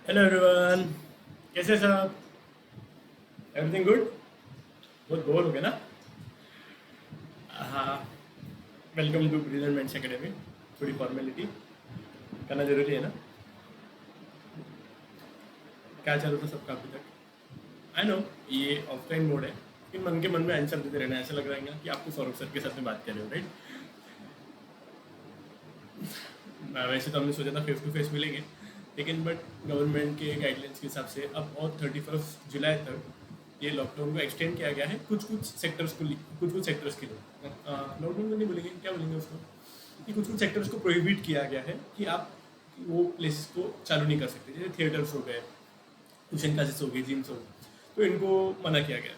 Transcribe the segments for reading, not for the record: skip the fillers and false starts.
Hello everyone. कैसे हैं सब? Everything good? बहुत बोर हो गया ना? हाँ। Welcome to Brilliant Minds Academy. थोड़ी फॉर्मेलिटी करना जरूरी है ना? क्या चल रहा था सबका अभी तक? आई नो ये ऑफलाइन मोड है, लेकिन मन के मन में आंसर देते रहना, ऐसा लग रहा है कि आपको सौरभ सर के साथ में बात कर रहे हो, राइट? वैसे तो हमने सोचा था फेस टू फेस मिलेंगे, लेकिन बट गवर्नमेंट के गाइडलाइंस के हिसाब से अब और 31 जुलाई तक ये लॉकडाउन को एक्सटेंड किया गया है कुछ कुछ सेक्टर्स को, कुछ कुछ सेक्टर्स के लिए। लॉकडाउन तो नहीं बोलेंगे, क्या बोलेंगे उसको, कि कुछ कुछ सेक्टर्स को प्रोहिबिट किया गया है कि आप वो प्लेसेस को चालू नहीं कर सकते, जैसे थिएटर्स हो गए, ट्यूशन क्लासेस हो गई, जिम्स हो गए, तो इनको मना किया गया।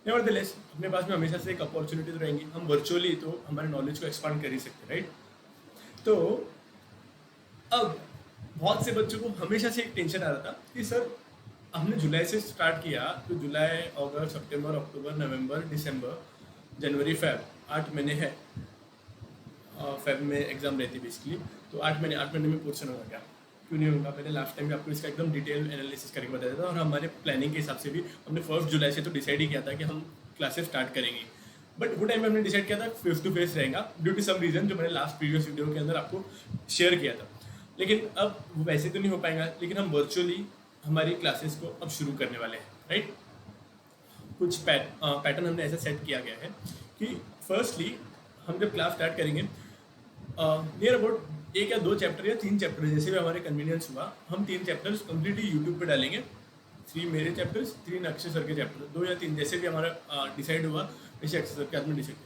नेवरदलेस अपने पास में हमेशा से एक अपॉर्चुनिटी तो रहेंगी, हम वर्चुअली तो हमारे नॉलेज को एक्सपांड कर ही सकते, राइट? तो अब बहुत से बच्चों को हमेशा से एक टेंशन आ रहा था कि सर हमने जुलाई से स्टार्ट किया, तो जुलाई, अगस्त, सितंबर, अक्टूबर, नवंबर, दिसंबर, जनवरी, फेब, 8 महीने हैं। फेब में एग्जाम रहती है बेसिकली। तो 8 महीने, 8 महीने में पोर्शन होगा क्या? क्यों नहीं होगा? मैंने लास्ट टाइम भी आपको इसका एकदम डिटेल एनालिसिस करके बताया था, और हमारे प्लानिंग के हिसाब से भी हमने 1 जुलाई से तो डिसाइड ही किया था कि हम क्लासेस स्टार्ट करेंगे। बट वो टाइम में हमने डिसाइड किया था फेस टू फेस रहेगा, ड्यू टू सम रीजन जो मैंने लास्ट प्रीवियस वीडियो के अंदर आपको शेयर किया था। लेकिन अब वो वैसे तो नहीं हो पाएगा, लेकिन हम वर्चुअली हमारी क्लासेस को अब शुरू करने वाले हैं, राइट? कुछ पैटर्न हमने ऐसा सेट किया गया है कि फर्स्टली हम जब क्लास स्टार्ट करेंगे, नियर अबाउट 1 या 2 चैप्टर या 3 चैप्टर, जैसे भी हमारे कन्वीनियंस हुआ, हम 3 चैप्टर्स कम्प्लीटली यूट्यूब पे डालेंगे। 3 मेरे चैप्टर्स, 3 अक्षय सर के चैप्टर, 2 या 3 जैसे भी हमारा डिसाइड हुआ, वैसे अक्षय सर के हाथ में डिसाइड करेंगे।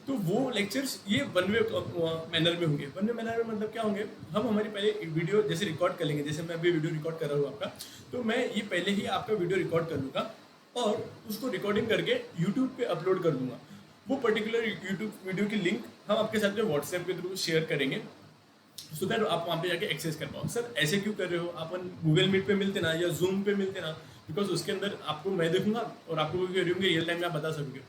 तो वो लेक्चर्स ये वन वे मैनर में होंगे। वन वे मैनर में मतलब क्या होंगे, हम हमारी पहले वीडियो जैसे रिकॉर्ड कर लेंगे, जैसे मैं अभी वीडियो रिकॉर्ड कर रहा हूँ आपका, तो मैं ये पहले ही आपका वीडियो रिकॉर्ड कर लूँगा और उसको रिकॉर्डिंग करके यूट्यूब पे अपलोड कर दूंगा। वो पर्टिकुलर यूट्यूब वीडियो की लिंक हम आपके साथ में व्हाट्सएप के थ्रू शेयर करेंगे, सो दैट आप वहाँ पे जाके एक्सेस कर पाओ। सर ऐसे क्यों कर रहे हो, अपन गूगल मीट पे मिलते ना या जूम पे मिलते ना, बिकॉज उसके अंदर आपको मैं देखूंगा और आपको कोई क्वेरी होंगे रियल टाइम में आप बता सकोगे।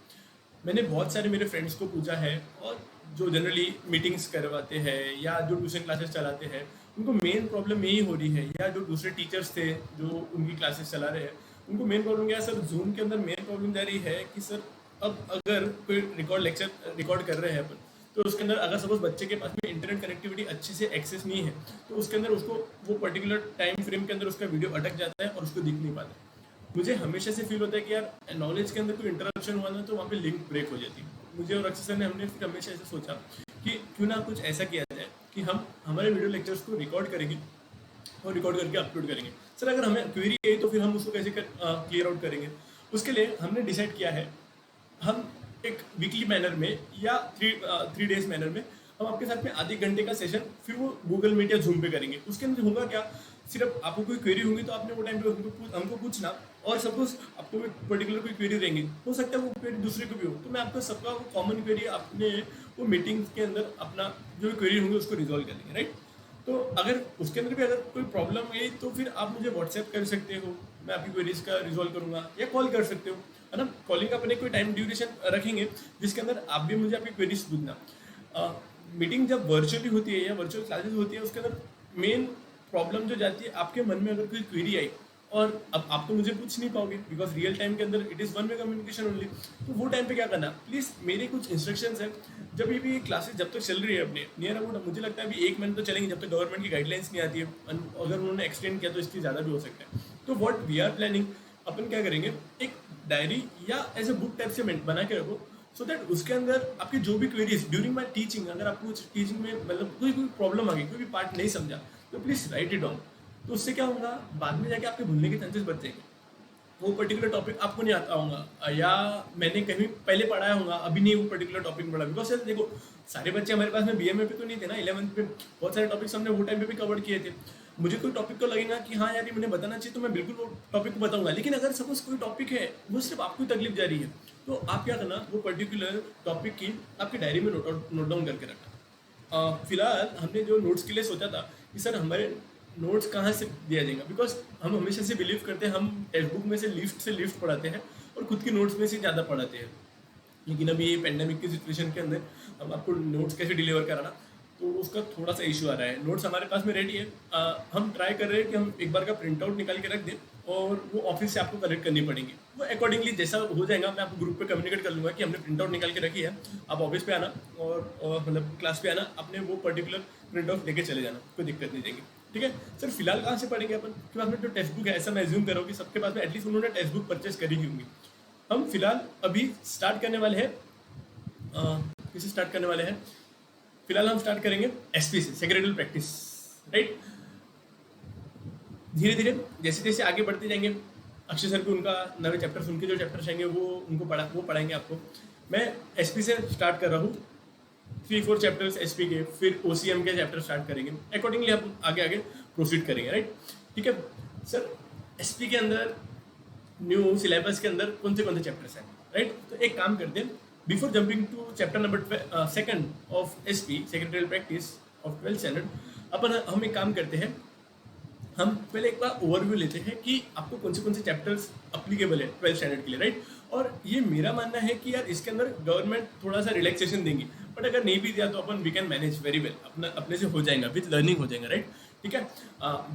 मैंने बहुत सारे मेरे फ्रेंड्स को पूछा है, और जो जनरली मीटिंग्स करवाते हैं या जो ट्यूशन क्लासेस चलाते हैं, उनको मेन प्रॉब्लम यही हो रही है, या जो दूसरे टीचर्स थे जो उनकी क्लासेस चला रहे हैं, उनको मेन प्रॉब्लम क्या है सर, जूम के अंदर मेन प्रॉब्लम जा रही है कि सर अब अगर कोई लेक्चर रिकॉर्ड कर रहे हैं अपन, तो उसके अंदर अगर सपोज बच्चे के पास में इंटरनेट कनेक्टिविटी अच्छे से एक्सेस नहीं है, तो उसके अंदर उसको वो पर्टिकुलर टाइम फ्रेम के अंदर उसका वीडियो अटक जाता है और उसको दिख नहीं पाता। मुझे हमेशा से फील होता है कि यार नॉलेज के अंदर कोई इंटरप्शन हुआ ना, तो वहाँ पे लिंक ब्रेक हो जाती है। मुझे और अक्षय सर ने हमने फिर हमेशा ऐसा सोचा कि क्यों ना कुछ ऐसा किया जाए कि हम हमारे वीडियो लेक्चर्स को रिकॉर्ड करेंगे और रिकॉर्ड करके अपलोड करेंगे। सर अगर हमें क्वेरी है तो फिर हम उसको कैसे क्लियर आउट करेंगे? उसके लिए हमने डिसाइड किया है, हम एक वीकली मैनर में या 3 डेज मैनर में हम आपके साथ में आधे घंटे का सेशन फिर वो गूगल मीट या जूम पे करेंगे। उसके अंदर होगा क्या, सिर्फ आपको कोई क्वेरी होगी तो आपने वो टाइम पे हमको पूछना, और सपोज आपको कोई पर्टिकुलर कोई क्वेरी रहेंगी, हो सकता है वो क्वेरी दूसरे को भी हो, तो मैं आपको सबका वो कॉमन क्वेरी अपने वो मीटिंग के अंदर अपना जो क्वेरी होंगे उसको रिजॉल्व कर लेंगे, राइट? तो अगर उसके अंदर भी अगर कोई प्रॉब्लम है तो फिर आप मुझे व्हाट्सएप कर सकते हो, मैं आपकी क्वेरीज का रिजॉल्व करूंगा, या कॉल कर सकते हो, है ना? कॉलिंग का अपने कोई टाइम ड्यूरेशन रखेंगे जिसके अंदर आप भी मुझे आपकी क्वेरीज पूछना। मीटिंग जब वर्चुअली होती है या वर्चुअल क्लासेस होती है, उसके अंदर मेन प्रॉब्लम जो जाती है, आपके मन में अगर कोई क्वेरी आई और अब आप तो मुझे पूछ नहीं पाओगे, बिकॉज रियल टाइम के अंदर it is one way communication only. तो वो टाइम पे क्या करना, प्लीज़ मेरे कुछ इंस्ट्रक्शंस है, जब ये भी क्लासेस जब तक चल रही है अपने नियर अबाउट, मुझे लगता है अभी 1 महीने तो चलेंगे जब तक गवर्नमेंट की गाइडलाइंस नहीं आती है, अगर उन्होंने एक्सटेंड किया तो इसकी ज़्यादा भी हो सकता है। तो व्हाट वी आर प्लानिंग, अपन क्या करेंगे, एक डायरी या एज ए बुक टाइप से बना के रखो, सो दैट उसके अंदर आपकी जो भी क्वेरीज ड्यूरिंग माई टीचिंग, अगर आपको कुछ टीचिंग में मतलब कोई प्रॉब्लम आ गई, कोई भी पार्ट नहीं समझा, तो प्लीज़ राइट इट डाउन। तो उससे क्या होगा, बाद में जाके आपके भूलने के चांसेस बच जाएंगे। वो पर्टिकुलर टॉपिक आपको नहीं आता होगा, या मैंने कहीं पहले पढ़ाया होगा, अभी नहीं वो पर्टिकुलर टॉपिक पढ़ा, बिकॉज देखो सारे बच्चे हमारे पास में बीएमए पे तो नहीं थे ना, 11वीं पे बहुत सारे टॉपिक्स हमने वो टाइम पे भी कवर किए थे। मुझे कोई टॉपिक को लगेगा कि हाँ यार ये मुझे बताना चाहिए, तो मैं बिल्कुल वो टॉपिक को बताऊंगा। लेकिन अगर सपोज कोई टॉपिक है वो सिर्फ आपको तकलीफ जा रही है, तो आप क्या करना, वो पर्टिकुलर टॉपिक की आपकी डायरी में नोट डाउन करके रखना। फिलहाल हमने जो नोट्स के लिए सोचा था कि सर हमारे नोट्स कहाँ से दिया जाएगा, बिकॉज हम हमेशा से बिलीव करते हैं हम टेक्स्ट बुक में से लिफ्ट पढ़ाते हैं और खुद की नोट्स में से ज़्यादा पढ़ाते हैं। लेकिन अभी ये पेंडेमिक की सिचुएशन के अंदर हम आपको नोट्स कैसे डिलीवर कराना, तो उसका थोड़ा सा इशू आ रहा है। नोट्स हमारे पास में रेडी है, हम ट्राई कर रहे हैं कि हम एक बार का प्रिंट आउट निकाल के रख दें और वो ऑफिस से आपको कलेक्ट करनी पड़ेंगी। वो अकॉर्डिंगली जैसा हो जाएगा मैं आपको ग्रुप पे कम्युनिकेट कर लूँगा कि हमने प्रिंट आउट निकाल के रखी है, आप ऑफिस पे आना और मतलब क्लास पे आना, अपने वो पर्टिकुलर प्रिंट आउट लेके चले जाना, कोई दिक्कत नहीं देगी। ठीक है सर, फिलहाल कहाँ से पढ़ेंगे अपन के पास में जो टेक्स्ट बुक है, ऐसा मैं एज्यूम कर रहा हूँ कि सबके पास में एटलीस्ट उन्होंने टेक्स्ट बुक परचेस करी होंगी। हम फिलहाल अभी स्टार्ट करने वाले हैं, किसे स्टार्ट करने वाले हैं, फिलहाल हम स्टार्ट करेंगे एसपी से, सेक्रेटरी प्रैक्टिस, राइट। धीरे धीरे जैसे जैसे आगे बढ़ते जाएंगे, अक्षय सर को उनका नए चैप्टर्स, उनके जो चैप्टर्स आएंगे वो पढ़ाएंगे आपको। मैं एसपी से स्टार्ट कर रहा हूँ, 3-4 चैप्टर्स एसपी के, फिर ओसीएम के चैप्टर स्टार्ट करेंगे, अकॉर्डिंगली हम आगे आगे प्रोसीड करेंगे, राइट। ठीक है सर, एसपी के अंदर न्यू सिलेबस के अंदर कौन से चैप्टर्स हैं, राइट। तो एक काम करते हैं, before jumping to chapter number 2 of SP, secretarial practice of 12th standard, हम एक काम करते हैं, हम पहले एक बार ओवरव्यू लेते हैं कि आपको कौन से चैप्टर्स अप्लीकेबल है 12th स्टैंडर्ड के लिए, राइट। और ये मेरा मानना है कि यार इसके अंदर गवर्नमेंट थोड़ा सा रिलैक्सेशन देंगी, बट अगर नहीं भी दिया तो अपन we can manage very well, अपने से हो जाएगा, विथ लर्निंग हो जाएगा, राइट। ठीक है,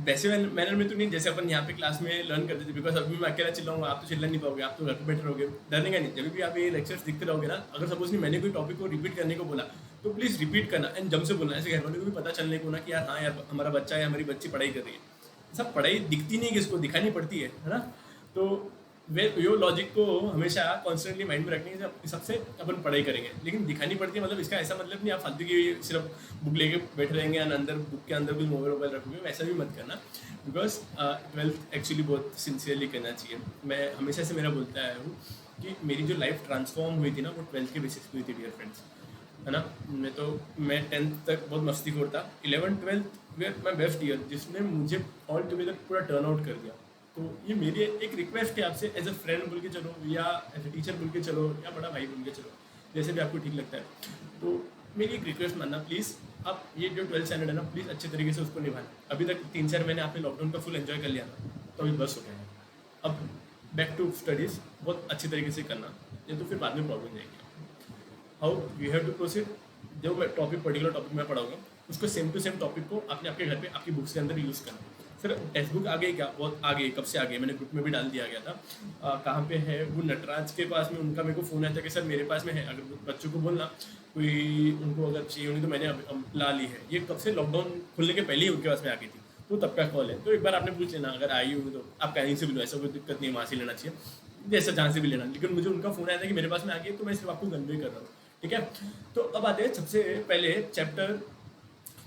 वैसे मैनर में तो नहीं जैसे अपन यहाँ पे क्लास में लर्न करते थे, बिकॉज अभी मैं अकेला चिल्लाऊंगा, आप तो चिल्ला नहीं पाओगे, आप तो घर पे बैठे रहोगे, डरने का नहीं। जब भी आप ये लेक्चर्स दिखते रहोगे ना, अगर सपोज नहीं मैंने कोई टॉपिक को रिपीट करने को बोला तो प्लीज़ रिपीट करना एंड जम से बोलना, ऐसे घर वालों को भी पता चलने को ना कि यार हाँ यार हमारा बच्चा या हमारी बच्ची पढ़ाई कर रही है। सब पढ़ाई दिखती नहीं, किसको दिखानी पड़ती है ना। तो वे यो लॉजिक को हमेशा कॉन्स्टेंटली माइंड में रखने के सबसे अपन पढ़ाई करेंगे, लेकिन दिखानी पड़ती है, मतलब इसका ऐसा मतलब नहीं आप फालतू की सिर्फ बुक लेके बैठ रहेंगे और अंदर बुक के अंदर कुछ मोबाइल रखोगे, वैसा भी मत करना। बिकॉज 12th एक्चुअली बहुत सिंसियरली करना चाहिए। मैं हमेशा से मेरा बोलता आया हूँ कि मेरी जो लाइफ ट्रांसफॉर्म हुई थी ना, वो 12th के बेसिस पे हुई थी, डियर फ्रेंड्स, है ना। मैं 10th तक बहुत मस्तीखोर था, 11th-12th where my best year, जिसने मुझे ऑल टुगेदर पूरा टर्न आउट कर दिया। तो ये मेरी एक रिक्वेस्ट है आपसे, एज अ फ्रेंड बोल के चलो, या एज अ टीचर बोल के चलो, या बड़ा भाई बोल के चलो, जैसे भी आपको ठीक लगता है। तो मेरी एक रिक्वेस्ट मानना प्लीज़, आप ये जो 12th स्टैंडर्ड है ना, प्लीज़ अच्छे तरीके से उसको निभाना। अभी तक 3-4 महीने आपने लॉकडाउन का फुल एंजॉय कर लिया ना, तो अभी बस हो गया है। अब बैक टू स्टडीज़ बहुत अच्छी तरीके से करना, नहीं तो फिर बाद में प्रॉब्लम जाएगी। How we have to proceed, जो मैं पर्टिकुलर टॉपिक मैं पढ़ाऊंगा उसको सेम टू सेम टॉपिक को आपने आपके घर पे आपकी बुक्स के अंदर यूज़ करना। सर टेक्स्ट बुक आ गई क्या? बहुत आ गई, कब से आ गई, मैंने ग्रुप में भी डाल दिया गया था। कहाँ पे है वो? नटराज के पास में, उनका मेरे को फ़ोन आया था कि सर मेरे पास में है, अगर बच्चों को बोलना कोई उनको अगर चाहिए होगी तो मैंने अब ला ली है। ये कब से, लॉकडाउन खुलने के पहले ही उनके पास में आ गई थी, तो तब का कॉल है। तो एक बार आपने पूछ लेना, अगर आई होगी तो आप कहीं से भी लो, ऐसा कोई दिक्कत नहीं, वहाँ से लेना चाहिए, जैसा जहाँ से भी लेना। लेकिन मुझे उनका फ़ोन आया था कि मेरे पास में आ गई, तो मैं सिर्फ आपको कन्वे कर रहा हूँ, ठीक है। तो अब आते हैं सबसे पहले चैप्टर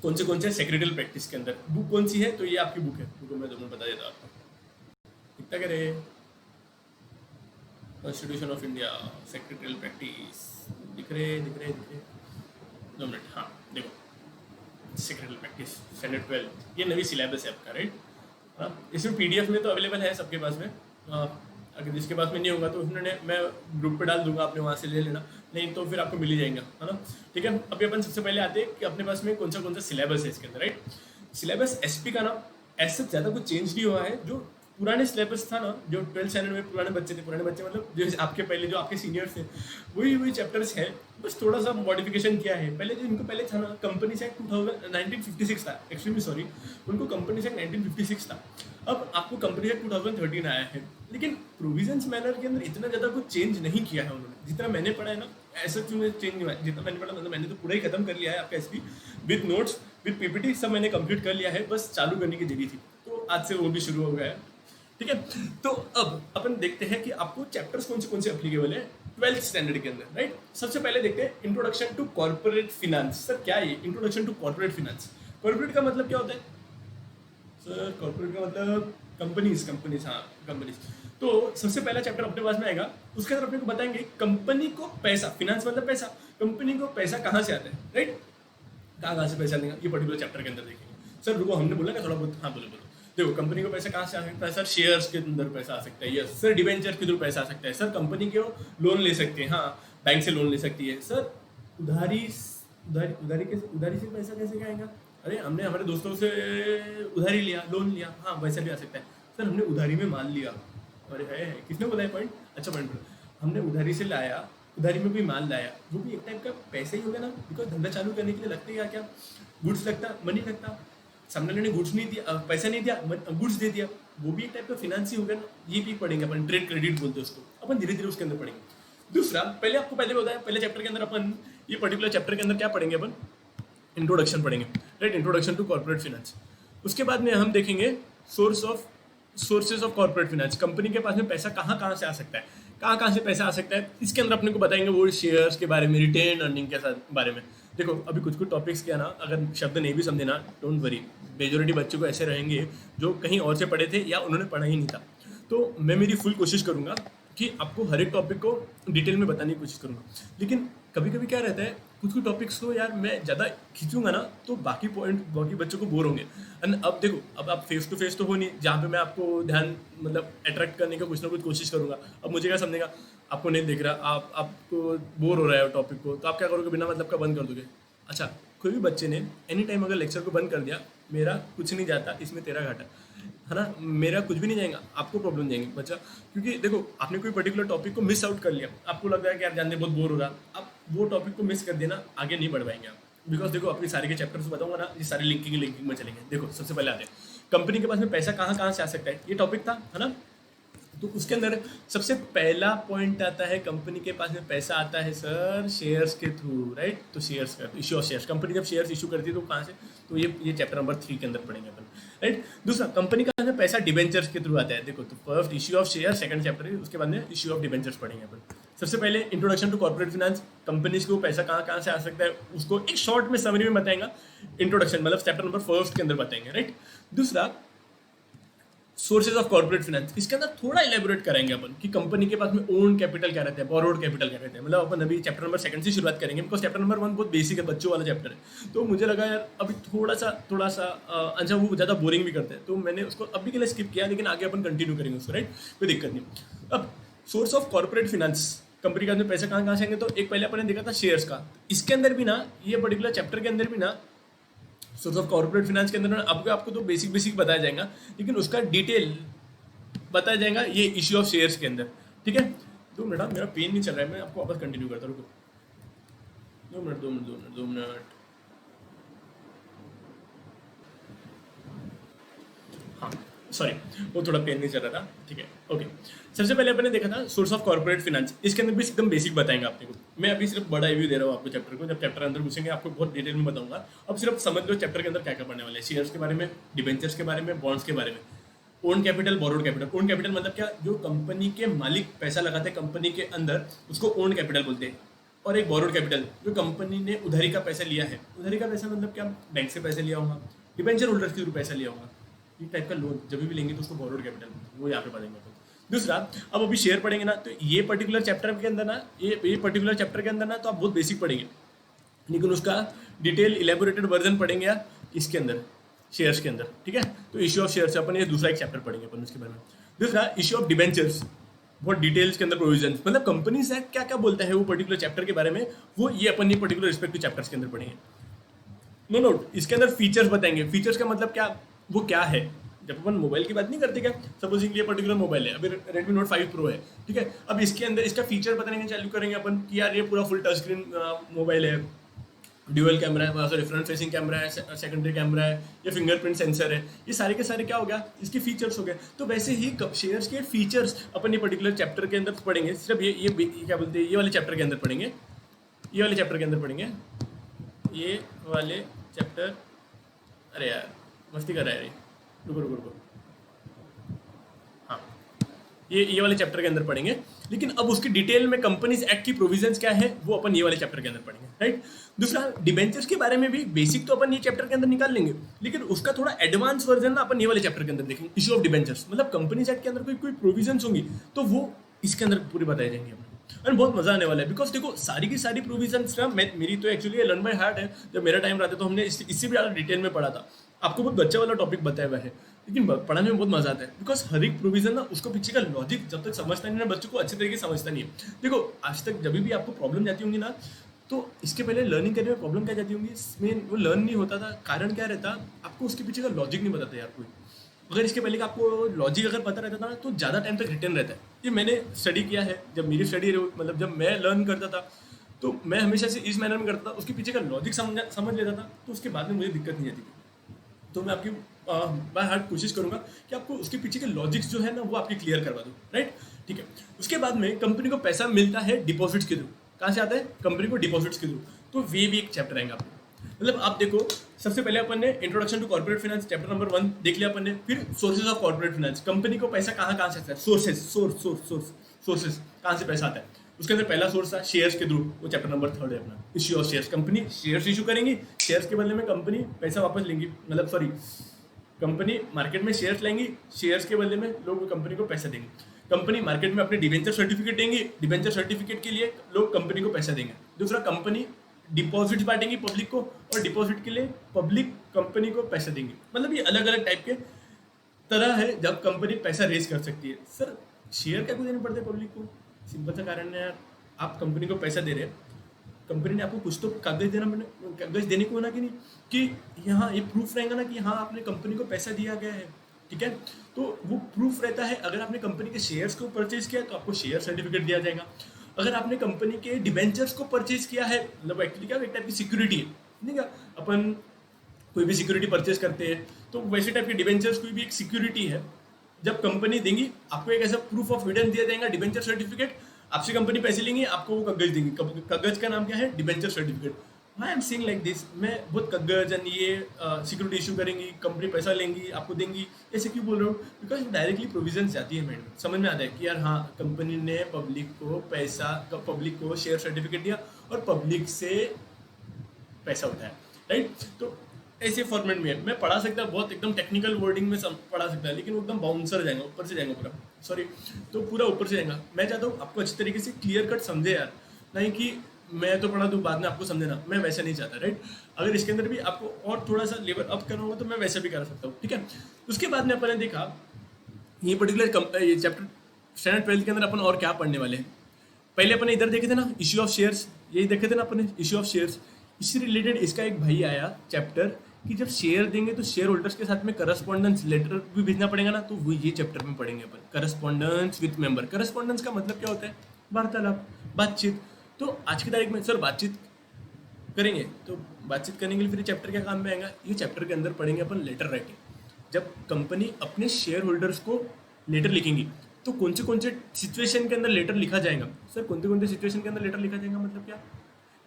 कौन से सेक्रेटरियल प्रैक्टिस के अंदर। बुक कौन सी है? तो ये आपकी बुक है, रुको मैं तुम्हें बता देता हूँ आपको। इतना करे, constitution of India secretarial practice, दिख रहे 2 मिनट, हाँ देखो, सेक्रेटरियल प्रैक्टिस स्टैंडर्ड 12, ये नवी सिलेबस है आपका, राइट। हाँ, इसमें पीडीएफ में तो अवेलेबल है सबके पास में, अगर जिसके पास में नहीं होगा तो उन्होंने, मैं ग्रुप पे डाल दूंगा, आपने वहाँ से ले लेना, नहीं तो फिर आपको मिल ही जाएगा, है ना। ठीक है, अभी अपन सबसे पहले आते हैं कि अपने पास में कौन सा सिलेबस है इसके अंदर, राइट। सिलेबस एसपी का ना ऐसा ज़्यादा कुछ चेंज नहीं हुआ है। जो पुराने सिलेबस था ना, जो 12th स्टैंडर्ड में पुराने बच्चे मतलब जो आपके पहले जो आपके सीनियर्स थे, वही चैप्टर्स है, बस थोड़ा सा मॉडिफिकेशन किया है। पहले जो इनको पहले था ना, कंपनीज एक्ट 1956 था, एक्चुअली सॉरी, उनको कंपनीज एक्ट 1956 था। अब आपको कंपनी एक्ट 2013 आया है, लेकिन प्रोविजंस मैनर के अंदर इतना ज़्यादा कुछ चेंज नहीं किया है उन्होंने। जितना मैंने पढ़ा है ना, ऐसा चेंज नहीं हुआ है। जितना मैंने पढ़ा, मतलब मैंने तो पूरा ही खत्म कर लिया है आपका SP, with notes with PPT, सब मैंने कंप्लीट कर लिया है, बस चालू करने की देरी थी, तो आज से वो भी शुरू हो गया है, ठीक है। तो अब अपन देखते हैं कि आपको चैप्टर्स कौन से एप्लीकेबल है 12th स्टैंडर्ड के अंदर, राइट। सबसे पहले देखते हैं introduction to corporate finance. Sir क्या है introduction to corporate finance? Corporate का मतलब क्या होता है सर? कॉर्पोरेट का मतलब कंपनीज, हाँ कंपनीज। तो सबसे पहला चैप्टर अपने पास में आएगा, उसके अंदर अपने को बताएंगे कंपनी को पैसा, फिनेंस मतलब पैसा, कंपनी को पैसा कहाँ से आता है, राइट। कहाँ से पैसा देगा, ये पर्टिकुलर चैप्टर के अंदर देखेंगे। सर रुको, हमने बोला ना थोड़ा बहुत, हाँ बोलो। देखो, कंपनी को पैसा कहाँ से आ सकता है? सर शेयर्स के अंदर पैसा आ सकता है, यस सर। डिवेंचर के थ्रू पैसा आ सकता है सर। कंपनी के लोन ले सकते हैं, हाँ बैंक से लोन ले सकती है सर। उधारी से पैसा कैसे आएगा? अरे हमने हमारे दोस्तों से उधारी लिया, लोन लिया, हाँ वैसा भी आ सकता है सर। हमने उधारी में माल लिया, अरे है किसने बोला है पॉइंट? अच्छा पॉइंट, हमने उधारी से लाया उधारी में कोई माल लाया, वो भी एक टाइप का पैसा ही होगा ना, बिकॉज धंधा चालू करने के लिए लगते क्या क्या, गुड्स लगता, मनी लगता। सामने वाले ने गुड्स नहीं दिया, पैसा नहीं दिया, गुड्स दे दिया, वो भी एक टाइप का फिनेंस ही होगा ना। ये भी पढ़ेंगे अपन, ट्रेड क्रेडिट बोलते हैं उसको, अपन धीरे धीरे उसके अंदर पढ़ेंगे। दूसरा, पहले आपको पहले बताया, पहले चैप्टर के अंदर अपन, ये पर्टिकुलर चैप्टर के अंदर क्या पढ़ेंगे अपन, इंट्रोडक्शन पढ़ेंगे, right, introduction to corporate finance. उसके बाद में हम देखेंगे sources of corporate finance, company के पास में पैसा कहाँ कहाँ से आ सकता है, कहाँ से पैसा आ सकता है। इसके अंदर अपने को बताएंगे वो शेयर्स के बारे में, रिटेन अर्निंग के बारे में। देखो अभी कुछ कुछ टॉपिक्स क्या ना, अगर शब्द नहीं भी समझे ना, डोंट वरी, मेजोरिटी बच्चों को ऐसे रहेंगे जो कहीं और से पढ़े थे या उन्होंने पढ़ा ही नहीं था। तो मैं मेरी फुल कोशिश करूंगा कि आपको हर एक टॉपिक को डिटेल में बताने की कोशिश करूंगा। लेकिन कभी कभी क्या रहता है, कुछ कुछ टॉपिक्स को यार मैं ज़्यादा खींचूंगा ना तो बाकी बच्चों को बोर होंगे। एंड अब देखो, अब आप फेस टू फेस तो हो नहीं, जहाँ पे मैं आपको ध्यान मतलब अट्रैक्ट करने का कुछ ना कुछ कोशिश करूंगा। अब मुझे क्या समझेगा, आपको नहीं दिख रहा, आपको बोर हो रहा है टॉपिक को, तो आप क्या करोगे, बिना मतलब का बंद कर दोगे। अच्छा, कोई भी बच्चे ने एनी टाइम अगर लेक्चर को बंद कर दिया, मेरा कुछ नहीं जाता, इसमें तेरा घाटा है ना, मेरा कुछ भी नहीं जाएगा, आपको प्रॉब्लम जाएंगी बच्चा। क्योंकि देखो आपने कोई पर्टिकुलर टॉपिक को मिस आउट कर लिया, आपको लग रहा है कि यार जानने बहुत बोर हो रहा, आप वो टॉपिक को मिस कर देना, आगे नहीं बढ़ पाएंगे आप। बिकॉज देखो अपने सारे के चैप्टर्स बताऊंगा ना, ये सारे लिंकिंग में चलेंगे। देखो सबसे पहले आते हैं कंपनी के पास में पैसा कहाँ कहाँ से आ सकता है, ये टॉपिक था, है ना। तो उसके अंदर सबसे पहला पॉइंट आता है, कंपनी के पास में पैसा आता है सर शेयर्स के थ्रू, राइट। तो शेयर्स का इशू ऑफ शेयर्स, कंपनी जब शेयर्स इशू करती है तो कहाँ से, तो ये चैप्टर नंबर 3 के अंदर पढ़ेंगे अपन, राइट। दूसरा, कंपनी का में पैसा डिबेंचर्स के थ्रू आता है। देखो तो first issue of share, second chapter है, उसके बाद में इशू ऑफ डिबेंचर्स पढ़ेंगे अपन। सबसे पहले introduction to corporate finance, companies को पैसा कहाँ कहाँ से आ सकता है उसको एक शॉर्ट में समरी में बताएंगा। इंट्रोडक्शन मतलब चैप्टर नंबर 1 के अंदर बताएंगे, राइट। दूसरा, सोर्सेज ऑफ कॉर्पोरेट फाइनेंस, इसके अंदर थोड़ा इलेबोरेट करेंगे अपन कि कंपनी के पास में ओन कैपिटल क्या रहता है, बोरोड कैपिटल क्या रहता है। मतलब अपन अभी चैप्टर नंबर 2 से शुरुआत करेंगे, बिकॉज चैप्टर नंबर 1 बहुत बेसिक है, बच्चों वाला चैप्टर है। तो मुझे लगा यार अभी थोड़ा सा अच्छा, वो ज़्यादा बोरिंग भी करते हैं, तो मैंने उसको अभी के लिए स्किप किया, लेकिन आगे अपन कंटिन्यू करेंगे उसको, राइट, कोई दिक्कत नहीं। अब source of corporate finance, company का पैसा कहाँ से आएंगे, तो एक पहले अपन ने देखा था शेयर्स का। इसके अंदर भी ना, ये पर्टिकुलर चैप्टर के अंदर भी ना, सोर्स ऑफ कॉर्पोरेट फाइनेंस के अंदर ना आपको तो बेसिक बताया जाएगा, लेकिन उसका डिटेल बताया जाएगा ये इश्यू ऑफ शेयर्स के अंदर, ठीक है। 2 मिनट, मेरा पेन नहीं चल रहा है, मैं आपको वापस कंटिन्यू करता हूँ, रुको 2 मिनट। हाँ सॉरी, वो थोड़ा पेन नहीं चल रहा था, ठीक है, ओके। सबसे पहले अपने देखा था सोर्स ऑफ कॉर्पोरेट फाइनेंस, इसके अंदर भी एकदम बेसिक बताएंगे आपको। मैं अभी सिर्फ बड़ा रिव्यू दे रहा हूँ आपको चैप्टर को, जब चैप्टर अंदर घुसेंगे आपको बहुत डिटेल में बताऊंगा। अब सिर्फ समझ लो चैप्टर के अंदर क्या क्या पढ़ने वाले हैं, शेयर्स के बारे में, डिबेंचर्स के बारे में, बॉन्ड्स के बारे में, own capital, borrowed capital. Own capital मतलब क्या, जो कंपनी के मालिक पैसा लगाते हैं कंपनी के अंदर, उसको ओन कैपिटल बोलते हैं। और एक बोरोड कैपिटल, जो कंपनी ने उधारी का पैसा लिया है। उधारी का पैसा मतलब क्या, बैंक से पैसे लिया होगा, डिबेंचर होल्डर के थ्रू पैसा लिया होगा, ये टाइप का लोन जब भी लेंगे तो उसको बोरोड कैपिटल, वो यहाँ पे पढ़ेंगे। दूसरा, अब अभी शेयर पढ़ेंगे ना, तो ये पर्टिकुलर चैप्टर के अंदर ना, ये पर्टिकुलर चैप्टर के अंदर ना, तो आप बहुत बेसिक पढ़ेंगे, लेकिन उसका डिटेल इलेबोरेटेड वर्जन पढ़ेंगे यार इसके अंदर, शेयर्स के अंदर, ठीक है। तो इश्यू ऑफ शेयर्स अपन ये दूसरा एक चैप्टर पढ़ेंगे अपन उसके बारे में। दूसरा, इश्यू ऑफ डिबेंचर्स, बहुत डिटेल्स के अंदर प्रोविजन, मतलब कंपनीज एक्ट क्या क्या बोलता है वो पर्टिकुलर चैप्टर के बारे में, वो ये अपन ये पर्टिकुलर रिस्पेक्टिव चैप्टर्स के अंदर पढ़ेंगे। नो नोट, इसके अंदर फीचर्स बताएंगे। फीचर्स का मतलब क्या, वो क्या है। जब अपन मोबाइल की बात नहीं करते क्या, सपोजिंग ये पर्टिकुलर मोबाइल है, अभी Redmi Note 5 Pro है, ठीक है। अब इसके अंदर इसका फीचर बताने के चालू करेंगे अपन कि यार ये पूरा फुल टच स्क्रीन मोबाइल है, ड्यूअल कैमरा है, सॉरी फ्रंट फेसिंग कैमरा है, सेकेंडरी कैमरा है, ये फिंगरप्रिंट सेंसर है, ये सारे के सारे क्या हो गया, इसके फीचर्स हो गए। तो वैसे ही शेयर्स के फीचर्स अपन ये पर्टिकुलर चैप्टर के अंदर पढ़ेंगे। सिर्फ ये क्या बोलते हैं, ये वाले चैप्टर के अंदर पढ़ेंगे, ये वाले चैप्टर के अंदर पढ़ेंगे, ये वाले चैप्टर। अरे यार मस्ती कर रहा है, रुको, हाँ, ये वाले चैप्टर के अंदर पढ़ेंगे। लेकिन अब उसकी डिटेल में कंपनीज एक्ट की प्रोविजंस क्या है वो अपन ये वाले चैप्टर के अंदर पढ़ेंगे, राइट। दूसरा, डिबेंचर्स के बारे में भी बेसिक तो अपन ये चैप्टर के अंदर निकाल लेंगे, लेकिन उसका थोड़ा एडवांस वर्जन ना अपन ये वाले चैप्टर के अंदर देखेंगे। इशू ऑफ डिबेंचर्स मतलब कंपनीज एक्ट के अंदर कोई प्रोविजंस होंगी तो वो इसके अंदर पूरी बताई जाएंगी अपन, और बहुत मजा आने वाला है। बिकॉज देखो सारी की सारी प्रोविजंस ना, मेरी तो एक्चुअली लर्न बाय हार्ट है। जब मेरा टाइम रहता तो हमने इससे भी ज़्यादा डिटेल में पढ़ा था। आपको बहुत बच्चा वाला टॉपिक बताया हुआ है, लेकिन पढ़ाने में बहुत मजा आता है। बिकॉज हर एक प्रोविजन ना, उसको पीछे का लॉजिक जब तक समझता नहीं ना, बच्चों को अच्छे तरीके से समझता नहीं है। देखो आज तक जब भी आपको प्रॉब्लम जाती होंगी ना, तो इसके पहले लर्निंग करने में प्रॉब्लम क्या जाती होंगी, इसमें वो लर्न नहीं होता था। कारण क्या रहता, आपको उसके पीछे का लॉजिक नहीं बताता यार कोई। अगर इसके पहले का आपको लॉजिक अगर पता रहता था ना, तो ज़्यादा टाइम तक रिटर्न रहता है। ये मैंने स्टडी किया है, जब मेरी स्टडी मतलब जब मैं लर्न करता था तो मैं हमेशा से इस मैनर में करता था, उसके पीछे का लॉजिक समझ लेता था, तो उसके बाद में मुझे दिक्कत नहीं आती थी। तो मैं आपकी बाय हार्ट कोशिश करूंगा कि आपको उसके पीछे के लॉजिक्स जो है ना वो आपके क्लियर करवा दूँ, राइट। ठीक है, उसके बाद में कंपनी को पैसा मिलता है डिपॉजिट्स के थ्रू। कहाँ से आता है? कंपनी को डिपॉजिट्स के थ्रू। तो वे भी एक चैप्टर आएगा आपको। मतलब आप देखो, सबसे पहले अपन ने introduction to corporate finance chapter number 1 देख लिया अपन ने। फिर sources of corporate finance, company को पैसा कहाँ कहाँ से आता है, सोर्सेज कहाँ से पैसा आता है। उसके अंदर पहला सोर्स था शेयर्स के थ्रू, वो चैप्टर नंबर 3 है अपना, issue of shares. Company shares issue करेंगी, शेयर्स के बदले में कंपनी पैसा वापस लेंगी, मतलब सॉरी, कंपनी मार्केट में शेयर्स लेंगी, शेयर्स के बदले में लोग कंपनी को पैसा देंगे। कंपनी मार्केट में अपने डिवेंचर सर्टिफिकेट देंगी, डिवेंचर सर्टिफिकेट के लिए लोग कंपनी को पैसा देंगे। दूसरा, कंपनी डिपॉजिट बांटेंगी पब्लिक को, और डिपॉजिट के लिए पब्लिक कंपनी को पैसा देंगी। मतलब ये अलग अलग टाइप के तरह है जब कंपनी पैसा रेज कर सकती है। सर शेयर क्या क्यों देने पड़ते हैं पब्लिक को? सिंपल सा कारण है यार, आप कंपनी को पैसा दे रहे हैं, कंपनी ने आपको कुछ तो कागज देने को ना, कि नहीं कि यहाँ ये प्रूफ रहेगा ना कि हाँ आपने कंपनी को पैसा दिया गया है। ठीक है, तो वो प्रूफ रहता है। अगर आपने कंपनी के शेयर्स को परचेज किया तो आपको शेयर सर्टिफिकेट दिया जाएगा। अगर आपने कंपनी के डिबेंचर्स को परचेज किया है, मतलब एक्चुअली क्या एक टाइप की सिक्योरिटी है, नहीं क्या, अपन कोई भी सिक्योरिटी परचेज करते हैं तो वैसे टाइप के डिबेंचर्स की भी एक सिक्योरिटी है। जब कंपनी देंगी आपको एक ऐसा प्रूफ ऑफ एविडेंस दिया जाएगा, डिबेंचर सर्टिफिकेट। आपसे कंपनी पैसे लेंगी, आपको वो कागज देंगी, कागज का नाम क्या है? Debenture certificate. I am seeing like this, मैं बहुत कागज एंड ये सिक्योरिटी इशू करेंगी, कंपनी पैसा लेंगी, आपको देंगी, ऐसे क्यों बोल रहा हूँ? बिकॉज डायरेक्टली प्रोविजन जाती है माइंड में, समझ में आता है कि यार हाँ कंपनी ने पब्लिक को पैसा, पब्लिक को शेयर सर्टिफिकेट दिया और पब्लिक से पैसा उठाया, राइट। तो ऐसे फॉर्मेट में मैं पढ़ा सकता, बहुत एकदम टेक्निकल वर्डिंग में पढ़ा सकता है, लेकिन वो एकदम बाउंसर जाएगा, ऊपर से जाएगा पूरा, सॉरी, तो पूरा ऊपर से जाएगा। मैं चाहता हूँ आपको अच्छी तरीके से क्लियर कट समझे यार, नहीं कि मैं तो पढ़ा दूँ बाद में आपको समझना, मैं वैसा नहीं चाहता, राइट। अगर इसके अंदर भी आपको और थोड़ा सा लेवल अप करना होगा तो मैं वैसा भी कर सकता हूँ, ठीक है। उसके बाद में अपन ने देखा ये पर्टिकुलर ये चैप्टर स्टैंडर्ड 12 के अंदर अपन और क्या पढ़ने वाले हैं। पहले अपन इधर देखे थे ना, इश्यू ऑफ शेयर्स, यही देखे थे ना अपन, इश्यू ऑफ शेयर्स। इससे रिलेटेड इसका एक भाई आया चैप्टर कि जब शेयर देंगे तो शेयर होल्डर्स के साथ में करस्पॉन्डेंस लेटर भी भेजना पड़ेगा ना, तो वो ये चैप्टर में पढ़ेंगे अपन, करस्पॉन्डेंस विथ मेंबर। करस्पॉन्डेंस का मतलब क्या होता है? वार्तालाप, बातचीत। तो आज की तारीख में सर बातचीत करेंगे, तो बातचीत करने के लिए फिर चैप्टर क्या काम में आएगा? ये चैप्टर के अंदर पढ़ेंगे अपन लेटर राइटिंग। जब कंपनी अपने शेयर होल्डर्स को लेटर लिखेंगी तो कौन से सिचुएशन के अंदर लेटर लिखा जाएगा? सर कौन से सिचुएशन के अंदर लेटर लिखा जाएगा मतलब क्या?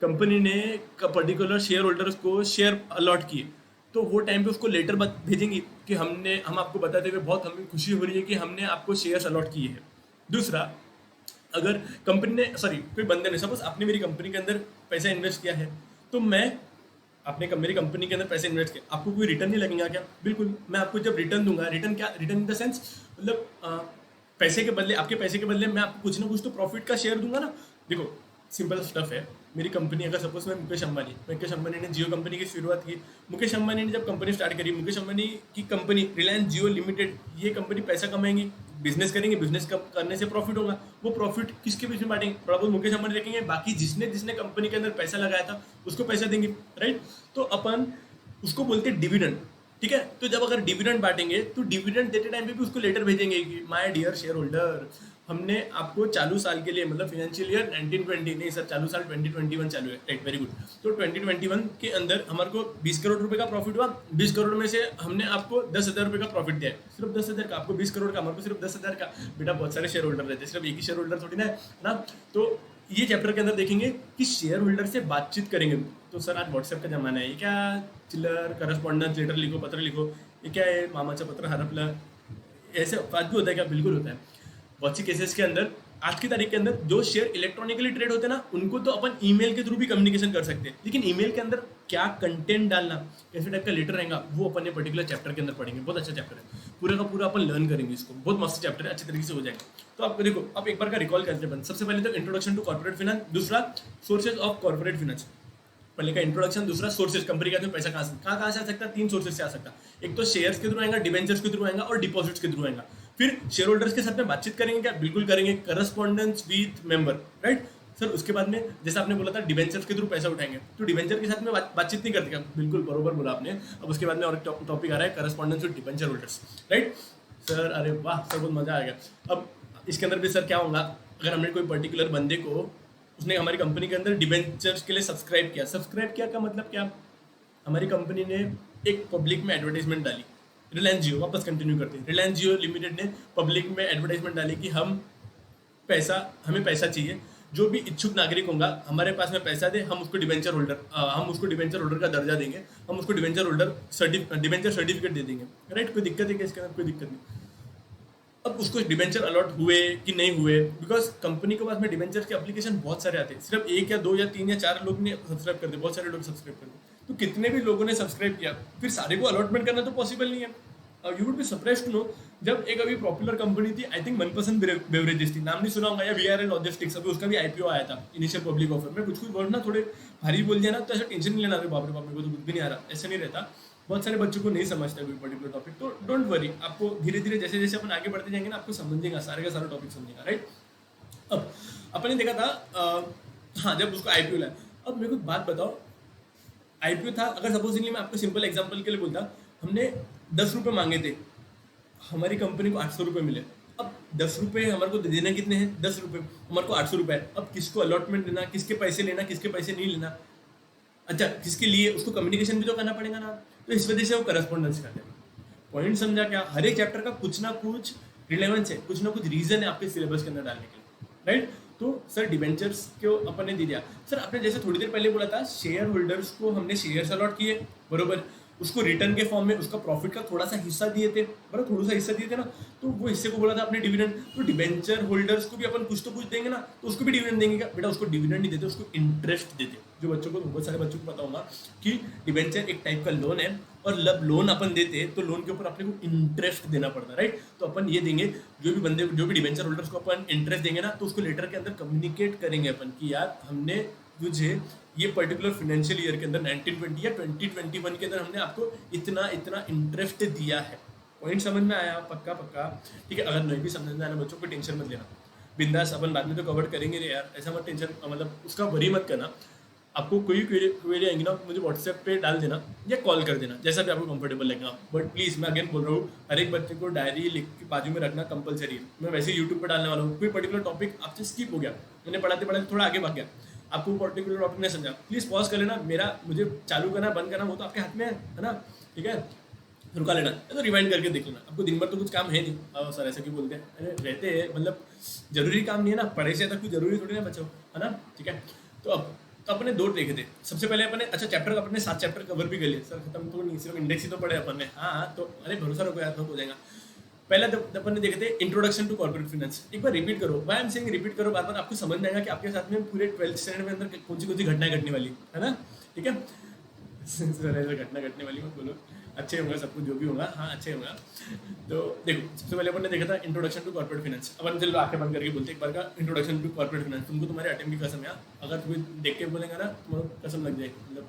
कंपनी ने पर्टिकुलर शेयर होल्डर्स को शेयर अलॉट किए, तो वो टाइम पे उसको लेटर भेजेंगी कि हम आपको बताते हुए बहुत हमें खुशी हो रही है कि हमने आपको शेयर्स अलॉट किए हैं। दूसरा, अगर कंपनी ने कोई बंदे ने सपोज आपने मेरी कंपनी के अंदर पैसा इन्वेस्ट किया है, तो मैं आपने मेरी कंपनी के अंदर पैसे इन्वेस्ट किया, आपको कोई रिटर्न नहीं लगेगा क्या? बिल्कुल, मैं आपको जब रिटर्न दूंगा, रिटर्न क्या, रिटर्न इन द सेंस मतलब पैसे के बदले, आपके पैसे के बदले मैं आपको कुछ ना कुछ तो प्रॉफिट का शेयर दूंगा ना। देखो सिंपल स्टफ है, मेरी कंपनी अगर सपोज मैं मुकेश अंबानी ने जियो कंपनी की शुरुआत की। मुकेश अंबानी ने जब कंपनी स्टार्ट करी, मुकेश अंबानी की कंपनी रिलायंस जियो लिमिटेड, ये कंपनी पैसा कमाएंगी, बिजनेस करेंगे, बिजनेस करने से प्रॉफिट होगा, वो प्रॉफिट किसके बीच में बांटेंगे? थोड़ा बहुत मुकेश अंबानी देखेंगे, बाकी जिसने कंपनी के अंदर पैसा लगाया था उसको पैसा देंगे, राइट। तो अपन उसको बोलते हैं डिविडेंड, ठीक है। तो जब अगर डिविडेंड बांटेंगे तो डिविडेंड देते टाइम पे भी उसको लेटर भेजेंगे कि माय डियर शेयर होल्डर, हमने आपको चालू साल के लिए, मतलब फाइनेंशियल ईयर 1920, नहीं सर चालू साल 2021 चालू है, राइट, वेरी गुड। तो 2021 के अंदर हमारे को 20 करोड़ रुपए का प्रॉफिट हुआ, 20 करोड़ में से हमने आपको 10,000 रुपए का प्रॉफिट दिया है, सिर्फ 10,000 का, आपको 20 करोड़ का, हमारे को सिर्फ 10,000 का। बेटा बहुत सारे शेयर होल्डर रहते हैं, सिर्फ एक ही शेयर होल्डर थोड़ी ना है ना। तो ये चैप्टर के अंदर देखेंगे कि शेयर होल्डर से बातचीत करेंगे। तो सर आज व्हाट्सएप का जमाना है, ये क्या चिल्लर करस्पॉन्डेंस लेटर लिखो, पत्र लिखो, ये क्या है मामाचं पत्र हरपलं, ऐसे बात भी होता है क्या? बिल्कुल होता है। बहुत सी केसेस के अंदर आज की तारीख के अंदर जो शेयर इलेक्ट्रॉनिकली ट्रेड होते हैं ना, उनको तो अपन ईमेल के थ्रू भी कम्युनिकेशन कर सकते हैं, लेकिन ईमेल के अंदर क्या कंटेंट डालना, कैसे टाइप का लेटर रहेगा, वो अपन ने पर्टिकुलर चैप्टर के अंदर पढ़ेंगे। बहुत अच्छा चैप्टर है, पूरा का पूरा अपन लर्न करेंगे इसको, बहुत मस्त चैप्टर है, अच्छे तरीके से हो जाएगा। तो आप देखो, आप एक बार का रिकॉल करते हैं। सबसे पहले तो इंट्रोडक्शन टू कॉर्पोरेट फाइनेंस, दूसरा सोर्सेज ऑफ कॉर्पोरेट फाइनेंस, पहले का इंट्रोडक्शन, दूसरा सोर्सेज, कंपनी का पैसा कहाँ से आ सकता है? 3 सोर्सेज से आ सकता है। एक तो शेयर्स के थ्रू आएगा, डिबेंचर्स के थ्रू आएगा और डिपॉजिट्स के थ्रू आएगा। फिर शेयर होल्डर्स के साथ में बातचीत करेंगे क्या? बिल्कुल करेंगे, correspondence with member, right sir. उसके बाद में जैसा आपने बोला था डिबेंचर्स के थ्रू पैसा उठाएंगे, तो डिबेंचर के साथ में बातचीत नहीं करते क्या? बिल्कुल बरोबर बोला आपने। अब उसके बाद में और टॉपिक आ रहा है correspondence with debenture holders, right sir. अरे वाह सर, बहुत मजा आएगा। अब इसके अंदर भी सर क्या होगा, अगर हमने कोई पर्टिकुलर बंदे को, उसने हमारी कंपनी के अंदर डिबेंचर्स के लिए सब्सक्राइब किया का मतलब क्या, हमारी कंपनी ने एक पब्लिक में एडवर्टाइजमेंट डाली, रिलायंस जियो, वापस कंटिन्यू करते हैं, रिलायंस जियो लिमिटेड ने पब्लिक में एडवर्टाइजमेंट डाली कि हमें पैसा चाहिए, जो भी इच्छुक नागरिक होगा हमारे पास में पैसा दे, हम उसको डिबेंचर होल्डर का दर्जा देंगे, हम उसको डिबेंचर सर्टिफिकेट दे देंगे, राइट। कोई दिक्कत है क्या इसके अंदर? कोई दिक्कत नहीं। अब उसको डिबेंचर अलॉट हुए कि नहीं हुए, बिकॉज कंपनी के पास में डिबेंचर के एप्लीकेशन बहुत सारे आते हैं, सिर्फ एक या दो या तीन या चार लोग ने सब्सक्राइब कर दिया, बहुत सारे लोग सब्सक्राइब कर दिए, तो कितने भी लोगों ने सब्सक्राइब किया, फिर सारे को अलॉटमेंट करना तो पॉसिबल नहीं है। You would be surprised to know, जब एक अभी पॉपुलर कंपनी थी, आई थिंक मनपसंद बेवरेजेस थी, नाम नहीं सुना होगा, या वीआरएल लॉजिस्टिक्स, अभी उसका भी आईपीओ आया था, इनिशियल पब्लिक ऑफर में। कुछ वर्ड ना थोड़े भारी बोल दिया ना तो ऐसा टेंशन नहीं लेना, बाप रे बाप मेरे को तो कुछ भी नहीं आ रहा, ऐसा नहीं रहता। बहुत सारे बच्चों को नहीं समझता कोई पर्टिकुलर टॉपिक, तो डोंट वरी, आपको धीरे धीरे जैसे जैसे अपन आगे बढ़ते जाएंगे ना, आपको समझेगा, सारे का सारा टॉपिक समझेगा, राइट। अब अपन ने देखा था हाँ, जब उसको आईपीओ लाया, अब मेरे को एक बात बताओ, आईपीओ था, अगर सपोजिंगली मैं आपको सिंपल एग्जांपल के लिए बोलता, हमने 10 रुपये मांगे थे, हमारी कंपनी को 800 रुपये मिले, अब 10 रुपये हमारे को देना कितने हैं? 10 रुपये, हमारे को 800 रुपये है। अब किसको अलॉटमेंट देना, किसके पैसे लेना, किसके पैसे नहीं लेना, अच्छा किसके लिए, उसको कम्युनिकेशन भी तो करना पड़ेगा ना, तो इस वजह से वो करस्पॉन्डेंस करते हैं। पॉइंट समझा क्या? हर एक चैप्टर का कुछ ना कुछ रिलेवेंस है, कुछ ना कुछ रीजन है आपके सिलेबस के अंदर डालने के लिए, राइट। तो सर डिवेंचर्स को अपन ने दे दिया, सर आपने जैसे थोड़ी देर पहले बोला था शेयर होल्डर्स को हमने शेयर्स अलॉट किए, बरोबर, उसको रिटर्न के फॉर्म में उसका प्रॉफिट का थोड़ा सा हिस्सा दिए थे, बराबर, थोड़ा सा हिस्सा दिए थे ना, तो वो हिस्से को बोला था अपने डिविडेंड, तो डिवेंचर होल्डर्स को भी अपन कुछ तो कुछ देंगे ना, तो उसको भी डिविडेंड देंगे क्या? बेटा उसको डिविडेंड नहीं देते, उसको इंटरेस्ट देते। जो बच्चों को, बहुत सारे बच्चों को पता होगा कि डिवेंचर एक टाइप का लोन है, और जब लोन अपन देते तो लोन के ऊपर अपने को इंटरेस्ट देना पड़ता है, राइट। तो अपन ये देंगे, जो भी डिवेंचर होल्डर्स को अपन इंटरेस्ट देंगे ना, तो उसको लेटर के अंदर कम्युनिकेट करेंगे अपन कि यार हमने तुझे ये पर्टिकुलर फाइनेंशियल ईयर के अंदर 1920 या 2021 के अंदर हमने आपको इतना इतना इंटरेस्ट दिया है। पॉइंट समझ में आया? पक्का पक्का, ठीक है। अगर नहीं भी समझ में आना बच्चों को, टेंशन मत लेना, बिंदास, अपन बाद में तो कवर करेंगे रे यार, ऐसा मत टेंशन, मतलब उसका वरी मत करना। आपको कोई क्वेरी आएंगी ना, मुझे व्हाट्सएप पे डाल देना या कॉल कर देना, जैसा भी आपको कंफर्टेबल लगेगा। बट प्लीज़ मैं अगेन बोल रहा हूँ, हर एक बच्चे को डायरी लिख के बाजू में रखना कंपलसरी है। मैं वैसे यूट्यूब पर डालने वाला हूँ, कोई पर्टिकुलर टॉपिक आपसे स्किप हो गया, मैंने पढ़ाते पढ़ाते थोड़ा आगे भाग गया, आपको पर्टिकुलर टॉपिक नहीं समझा, प्लीज़ पॉज कर लेना, मुझे चालू करना बंद करना वो तो आपके हाथ में है ना, ठीक है, रुका लेना, तो रिवाइंड करके देख लेना। आपको दिन भर तो कुछ काम है नहीं, सर ऐसा क्यों बोलते हैं, अरे रहते हैं, मतलब जरूरी काम नहीं है ना, पढ़ाई से तक कोई जरूरी थोड़ी ना बच्चों, है ना, ठीक है। तो अपने 2 देखे थे, सबसे पहले अपने, अच्छा चैप्टर अपने 7 चैप्टर कवर भी कर लिए, सर खत्म तो नहीं, सिर्फ इंडेक्स ही तो पढ़े अपन ने, हाँ तो अरे भरोसा रखो यार, हो जाएगा। पहले अपन ने देखे थे इंट्रोडक्शन टू कॉर्पोरेट फाइनेंस, एक बार रिपीट करो, why I am saying repeat करो बार बार, आपको समझ में आएगा कि आपके साथ में पूरे 12th स्टैंडर्ड में अंदर कौन सी घटनाएं घटने वाली है ना, ठीक है। घटना घटने वाली मत बोलो, अच्छे होगा सब कुछ जो भी होगा, हाँ अच्छे होगा। तो देखो सबसे पहले अपन ने देखा था इंट्रोडक्शन टू कॉर्पोरेट फाइनेंस। अपन चलो आंखें बंद करके बोलते एक बार का इंट्रोडक्शन टू कॉर्पोरेट फाइनेंस, तुमको तुम्हारे अटेम्प्ट की कसम है, अगर तुम्हें देख के बोलेंगे ना तुम्हारा कसम लग जाएगी, मतलब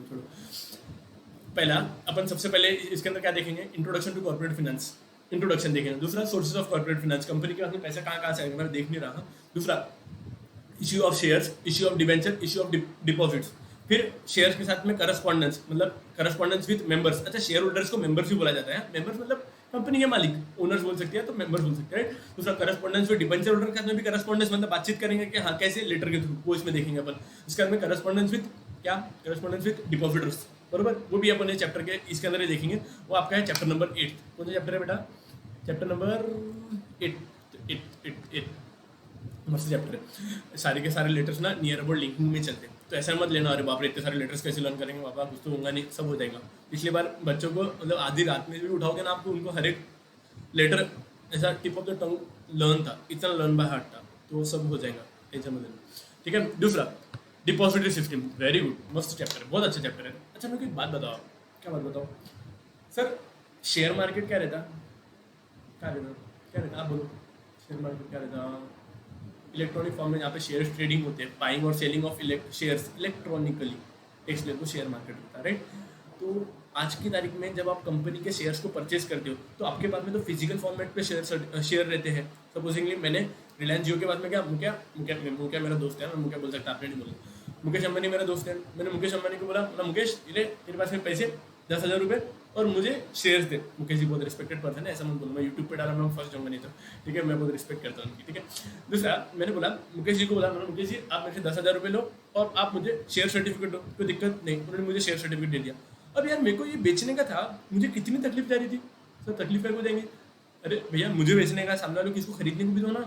छोड़ो। पहला अपन सबसे पहले इसके अंदर क्या देखेंगे, introduction to corporate finance, introduction देखेंगे। दूसरा sources of corporate finance, company के पास में पैसा कहाँ से आएगा, मैं देख नहीं रहा। दूसरा issue of shares, issue of debenture, issue of deposits. फिर शेयर्स के साथ में करस्पॉन्डेंस, मतलब करस्पॉन्डेंस विद मेंबर्स। अच्छा शेयर होल्डर्स को मेंबर्स भी बोला जाता है, मेंबर्स मतलब कंपनी के मालिक, ओनर्स बोल सकते हैं, तो मेंबर्स बोल सकते हैं। दूसरा करस्पॉन्डेंस विद डिवेंचर होल्डर के साथ में भी करस्पॉन्डेंस, मतलब बातचीत करेंगे कि हाँ कैसे, लेटर के थ्रू, वो इसमें देखेंगे अपन। इसके बाद में करस्पॉन्डेंस विद क्या, करस्पॉन्डेंस विद डिपॉजिटर्स, बरोबर, वो भी अपन चैप्टर के इसके अंदर ही देखेंगे। वो आपका है चैप्टर नंबर 8। कौन सा चैप्टर है बेटा? चैप्टर नंबर 8 मस्त चैप्टर है। सारे के सारे लेटर्स ना नियर अबाउट लिंकिंग में चलते हैं, तो ऐसा मत लेना अरे बाप रे इतने सारे लेटर्स कैसे लर्न करेंगे पापा, कुछ तो होगा नहीं, सब हो जाएगा। पिछली बार बच्चों को मतलब आधी रात में भी उठाओगे ना, आपको उनको हर एक लेटर ऐसा tip of the tongue learn था, इतना लर्न बाय हार्ट था, तो सब हो जाएगा, टेंशन मत लेना, ठीक है। दूसरा डिपॉजिटरी सिस्टम, वेरी गुड, मस्त चैप्टर है, बहुत अच्छा चैप्टर है। अच्छा मेरे को एक बात बताओ, क्या बात बताओ सर, शेयर मार्केट क्या रहता, क्या रहता आप बोलो, शेयर मार्केट क्या रहता? इलेक्ट्रॉनिक फॉर्म में जहाँ पे शेयर ट्रेडिंग होते हैं, बाइंग और selling of shares electronically, explain को शेयर मार्केट होता है, राइट। तो आज की तारीख में जब आप कंपनी के शेयर्स को परचेज करते हो, तो आपके पास में तो फिजिकल फॉर्मेट पे शेयर रहते हैं। सपोजिंगली मैंने रिलायंस जियो के बाद में क्या, मुकेश मेरा दोस्त है, मैं मुकेश बोल सकता, आपने नहीं बोला, मुकेश अंबानी मेरा दोस्त है, मैंने मुकेश अंबानी को बोला मुकेश ये तेरे पास में पैसे, ₹10,000 और मुझे शेयर्स दे। मुकेश जी बहुत रिस्पेक्टेड पर्सन है, ऐसा मत बोलो, मैं यूट्यूब पे डाला मैं फंस जाऊंगा नहीं तो, ठीक है, मैं बहुत रिस्पेक्ट करता हूँ उनकी, ठीक है। दूसरा मैंने बोला मुकेश जी को बोला, मैंने मुकेश जी आप मेरे से ₹10,000 लो और आप मुझे शेयर सर्टिफिकेट दो, कोई दिक्कत नहीं। उन्होंने मुझे शेयर सर्टिफिकेट दे दिया। अब यार मेरे को ये बेचने का था, मुझे कितनी तकलीफ जा रही थी, सर तकलीफ है को देंगे, अरे भैया मुझे बेचने का, सामने वालों किसको खरीदने को भी दो ना,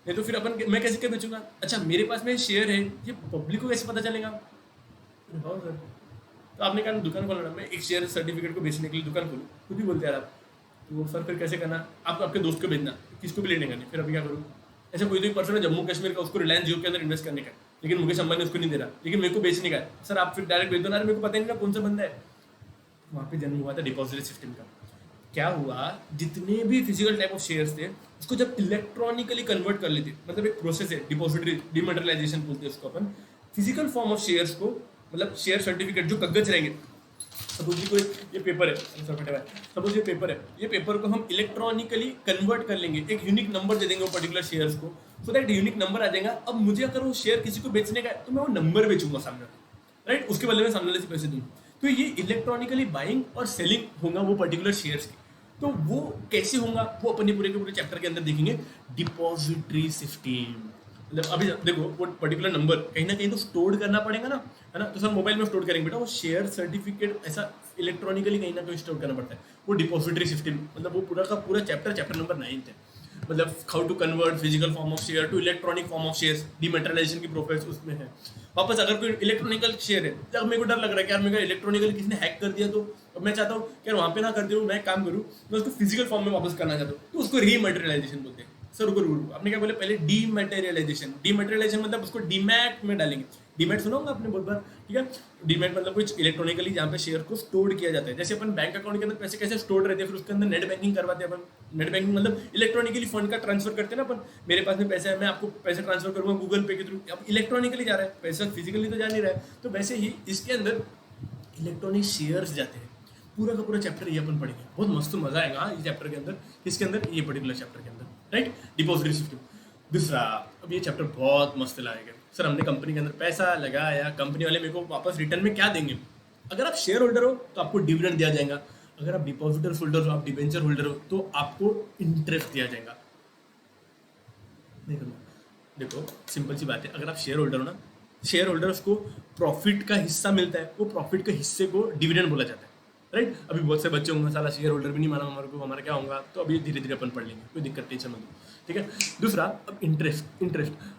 नहीं तो फिर मैं कैसे क्या बेचूंगा। अच्छा मेरे पास में शेयर है, ये पब्लिक को कैसे पता चलेगा। हाँ सर, तो आपने कहा दुकान खोलना, मैं एक शेयर सर्टिफिकेट को बेचने के लिए दुकान खोलूँ, खुद ही बोलते यार आप। तो वो सर फिर कैसे करना, आपको आपके दोस्त को भेजना, किसको भी लेने का नहीं, फिर अभी क्या करूँ। ऐसा कोई तो एक पर्सन है जम्मू कश्मीर का, उसको रिलायंस जियो के अंदर इन्वेस्ट करने का है, लेकिन मुकेश अंबानी उसको नहीं दे रहा, लेकिन मेरे को बेचने का है। सर आप फिर डायरेक्ट भेज दो ना, मेरे को पता ही नहीं ना कौन सा बंदा है। वहाँ पे जन्म हुआ था डिपॉजिटरी सिस्टम का। क्या हुआ, जितने भी फिजिकल टाइप ऑफ शेयर्स थे उसको जब इलेक्ट्रॉनिकली कन्वर्ट कर लेते, मतलब एक प्रोसेस है डिपॉजिटरी डिमेटेरियलाइजेशन बोलते हैं उसको अपन, फिजिकल फॉर्म ऑफ शेयर्स को, मतलब शेयर सर्टिफिकेट जो कागज रहेंगे, सपोज कोई ये पेपर है, सपोज ये पेपर है, ये पेपर को हम इलेक्ट्रॉनिकली कन्वर्ट कर लेंगे, एक यूनिक नंबर दे देंगे वो पर्टिकुलर शेयर्स को, सो दैट यूनिक नंबर आ जाएगा। अब मुझे अगर वो शेयर किसी को बेचने का है तो मैं वो नंबर बेचूंगा सामने, राइट, उसके बदले में सामने वाले से पैसे दूंगा। तो ये इलेक्ट्रॉनिकली बाइंग और सेलिंग होगा वो पर्टिकुलर शेयर्स की। तो वो कैसे होगा वो अपने पूरे के पूरे चैप्टर के अंदर देखेंगे। डिपॉजिटरी सिस्टम, मतलब अभी देखो वो पर्टिकुलर नंबर कहीं ना कहीं तो स्टोर करना पड़ेगा ना, है ना। तो सर मोबाइल में स्टोर करेंगे बेटा, वो शेयर सर्टिफिकेट ऐसा इलेक्ट्रॉनिकली कहीं ना कहीं स्टोर करना पड़ता है, वो डिपॉजिटरी सिस्टम, मतलब वो पूरा का पूरा चैप्टर नंबर 9 है, मतलब how to convert physical form of share to electronic form of shares, dematerialization की प्रोसेस उसमें है। वापस अगर कोई इलेक्ट्रॉनिकल शेयर है, तो मेरे को डर लग रहा है कि यार मेरे को इलेक्ट्रॉनिकल किसी ने हैक कर दिया, तो अब मैं चाहता हूँ कि यार वहाँ पे ना कर दूँ, मैं काम करूँ, मैं उसको फिजिकल फॉर्म में वापस करना चाहता हूँ, तो उसको रीमेटेरियलाइजेशन बोलते हैं। सर रुको, आपने क्या बोले पहले, डीमेटेरियलाइजेशन। डीमेटेरियलाइजेशन मतलब उसको डीमैट में डालेंगे। डीमैट सुना होगा आपने बहुत बार, ठीक है। डीमैट मतलब कुछ इलेक्ट्रॉनिकली जहाँ पे शेयर को स्टोर किया जाता है, जैसे अपन बैंक अकाउंट के अंदर पैसे कैसे स्टोर रहते हैं, फिर उसके अंदर नेट बैंकिंग करवाते हैं अपन। नेट बैंकिंग मतलब इलेक्ट्रॉनिकली फंड का ट्रांसफर करते हैं ना अपन, मेरे पास में पैसा है, मैं आपको पैसे ट्रांसफर करूंगा गूगल पे के थ्रू, अब इलेक्ट्रॉनिकली जा रहा है पैसा, फिजिकली तो जा नहीं रहा है। तो वैसे ही इसके अंदर इलेक्ट्रॉनिक शेयर्स जाते हैं। पूरा का पूरा चैप्टर ये अपन पढ़ेंगे, बहुत मस्त मजा आएगा इस चैप्टर के अंदर, इसके अंदर ये पर्टिकुलर चैप्टर के अंदर, राइट, डिपॉजिटरी सिस्टम। दूसरा, अब ये चैप्टर बहुत मस्त लगेगा सर, हमने कंपनी के अंदर पैसा लगाया, कंपनी वाले मेरे को वापस रिटर्न में क्या देंगे। अगर आप शेयर होल्डर हो तो आपको डिविडेंड दिया जाएगा, अगर आप डिपॉजिटर होल्डर हो, आप डिबेंचर होल्डर हो, तो आपको इंटरेस्ट दिया जाएगा। देखो सिंपल सी बात है, अगर आप शेयर होल्डर हो ना, शेयर होल्डर्स को प्रॉफिट का हिस्सा मिलता है, वो प्रॉफिट के हिस्से को डिविडेंड बोला जाता है, राइट। अभी बहुत से बच्चे होंगे साला शेयर होल्डर भी नहीं माना हमारे को, हमारा क्या होगा, तो अभी धीरे धीरे अपन पढ़ लेंगे, कोई दिक्कत टेंशन मत लो, ठीक है। दूसरा, अब इंटरेस्ट,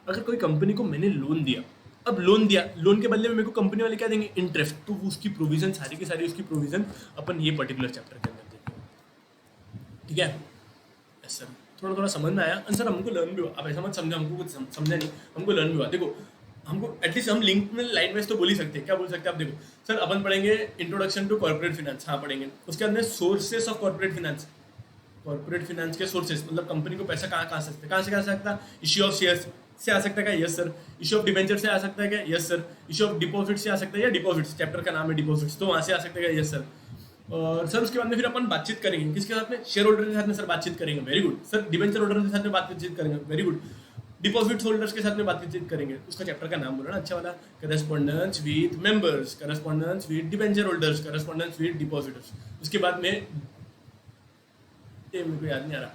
अगर कोई कंपनी को मैंने लोन दिया, अब लोन दिया, लोन के बदले में मेरे को कंपनी वाले क्या देंगे, इंटरेस्ट, तो उसकी प्रोविजन सारी की सारी उसकी प्रोविजन अपन ये पर्टिकुलर चैप्टर के अंदर देखेंगे, ठीक है। सर थोड़ा थोड़ा समझ में आया, सर हमको लर्न भी हुआ, अब ऐसा मत समझा हमको कुछ समझा नहीं, हमको लर्न भी हुआ। देखो हमको एटलीस्ट हम लिंक में लाइन वाइज तो बोल ही सकते हैं, क्या बोल सकते हैं आप। देखो सर अपन पढ़ेंगे इंट्रोडक्शन टू कॉर्पोरेट फाइनेंस, हाँ पढ़ेंगे, उसके अंदर sources of corporate finance, corporate finance के सोर्सेस, मतलब कंपनी को पैसा कहाँ से आ सकता है, इश्यू ऑफ शेयर्स से आ सकता है क्या, yes sir. Issue of debenture से आ सकता है क्या, yes sir. Issue of deposit से आ सकता है, या डिपॉजिट्स चैप्टर का नाम है डिपॉजिट्स, तो वहाँ से आ सकता है क्या, यस सर। और सर उसके बाद में फिर अपन बातचीत करेंगे किसके साथ में, शेयर होल्डर के साथ में सर बातचीत करेंगे, very good sir. Debenture holder के साथ में बातचीत करेंगे, वेरी गुड। डिपॉजिट होल्डर्स के साथ में बातचीत करेंगे, उसका चैप्टर का नाम बोलो ना अच्छा वाला, correspondence with members, correspondence with debenture holders, correspondence with depositors. उसके बाद में ये मेरे को याद नहीं आ रहा,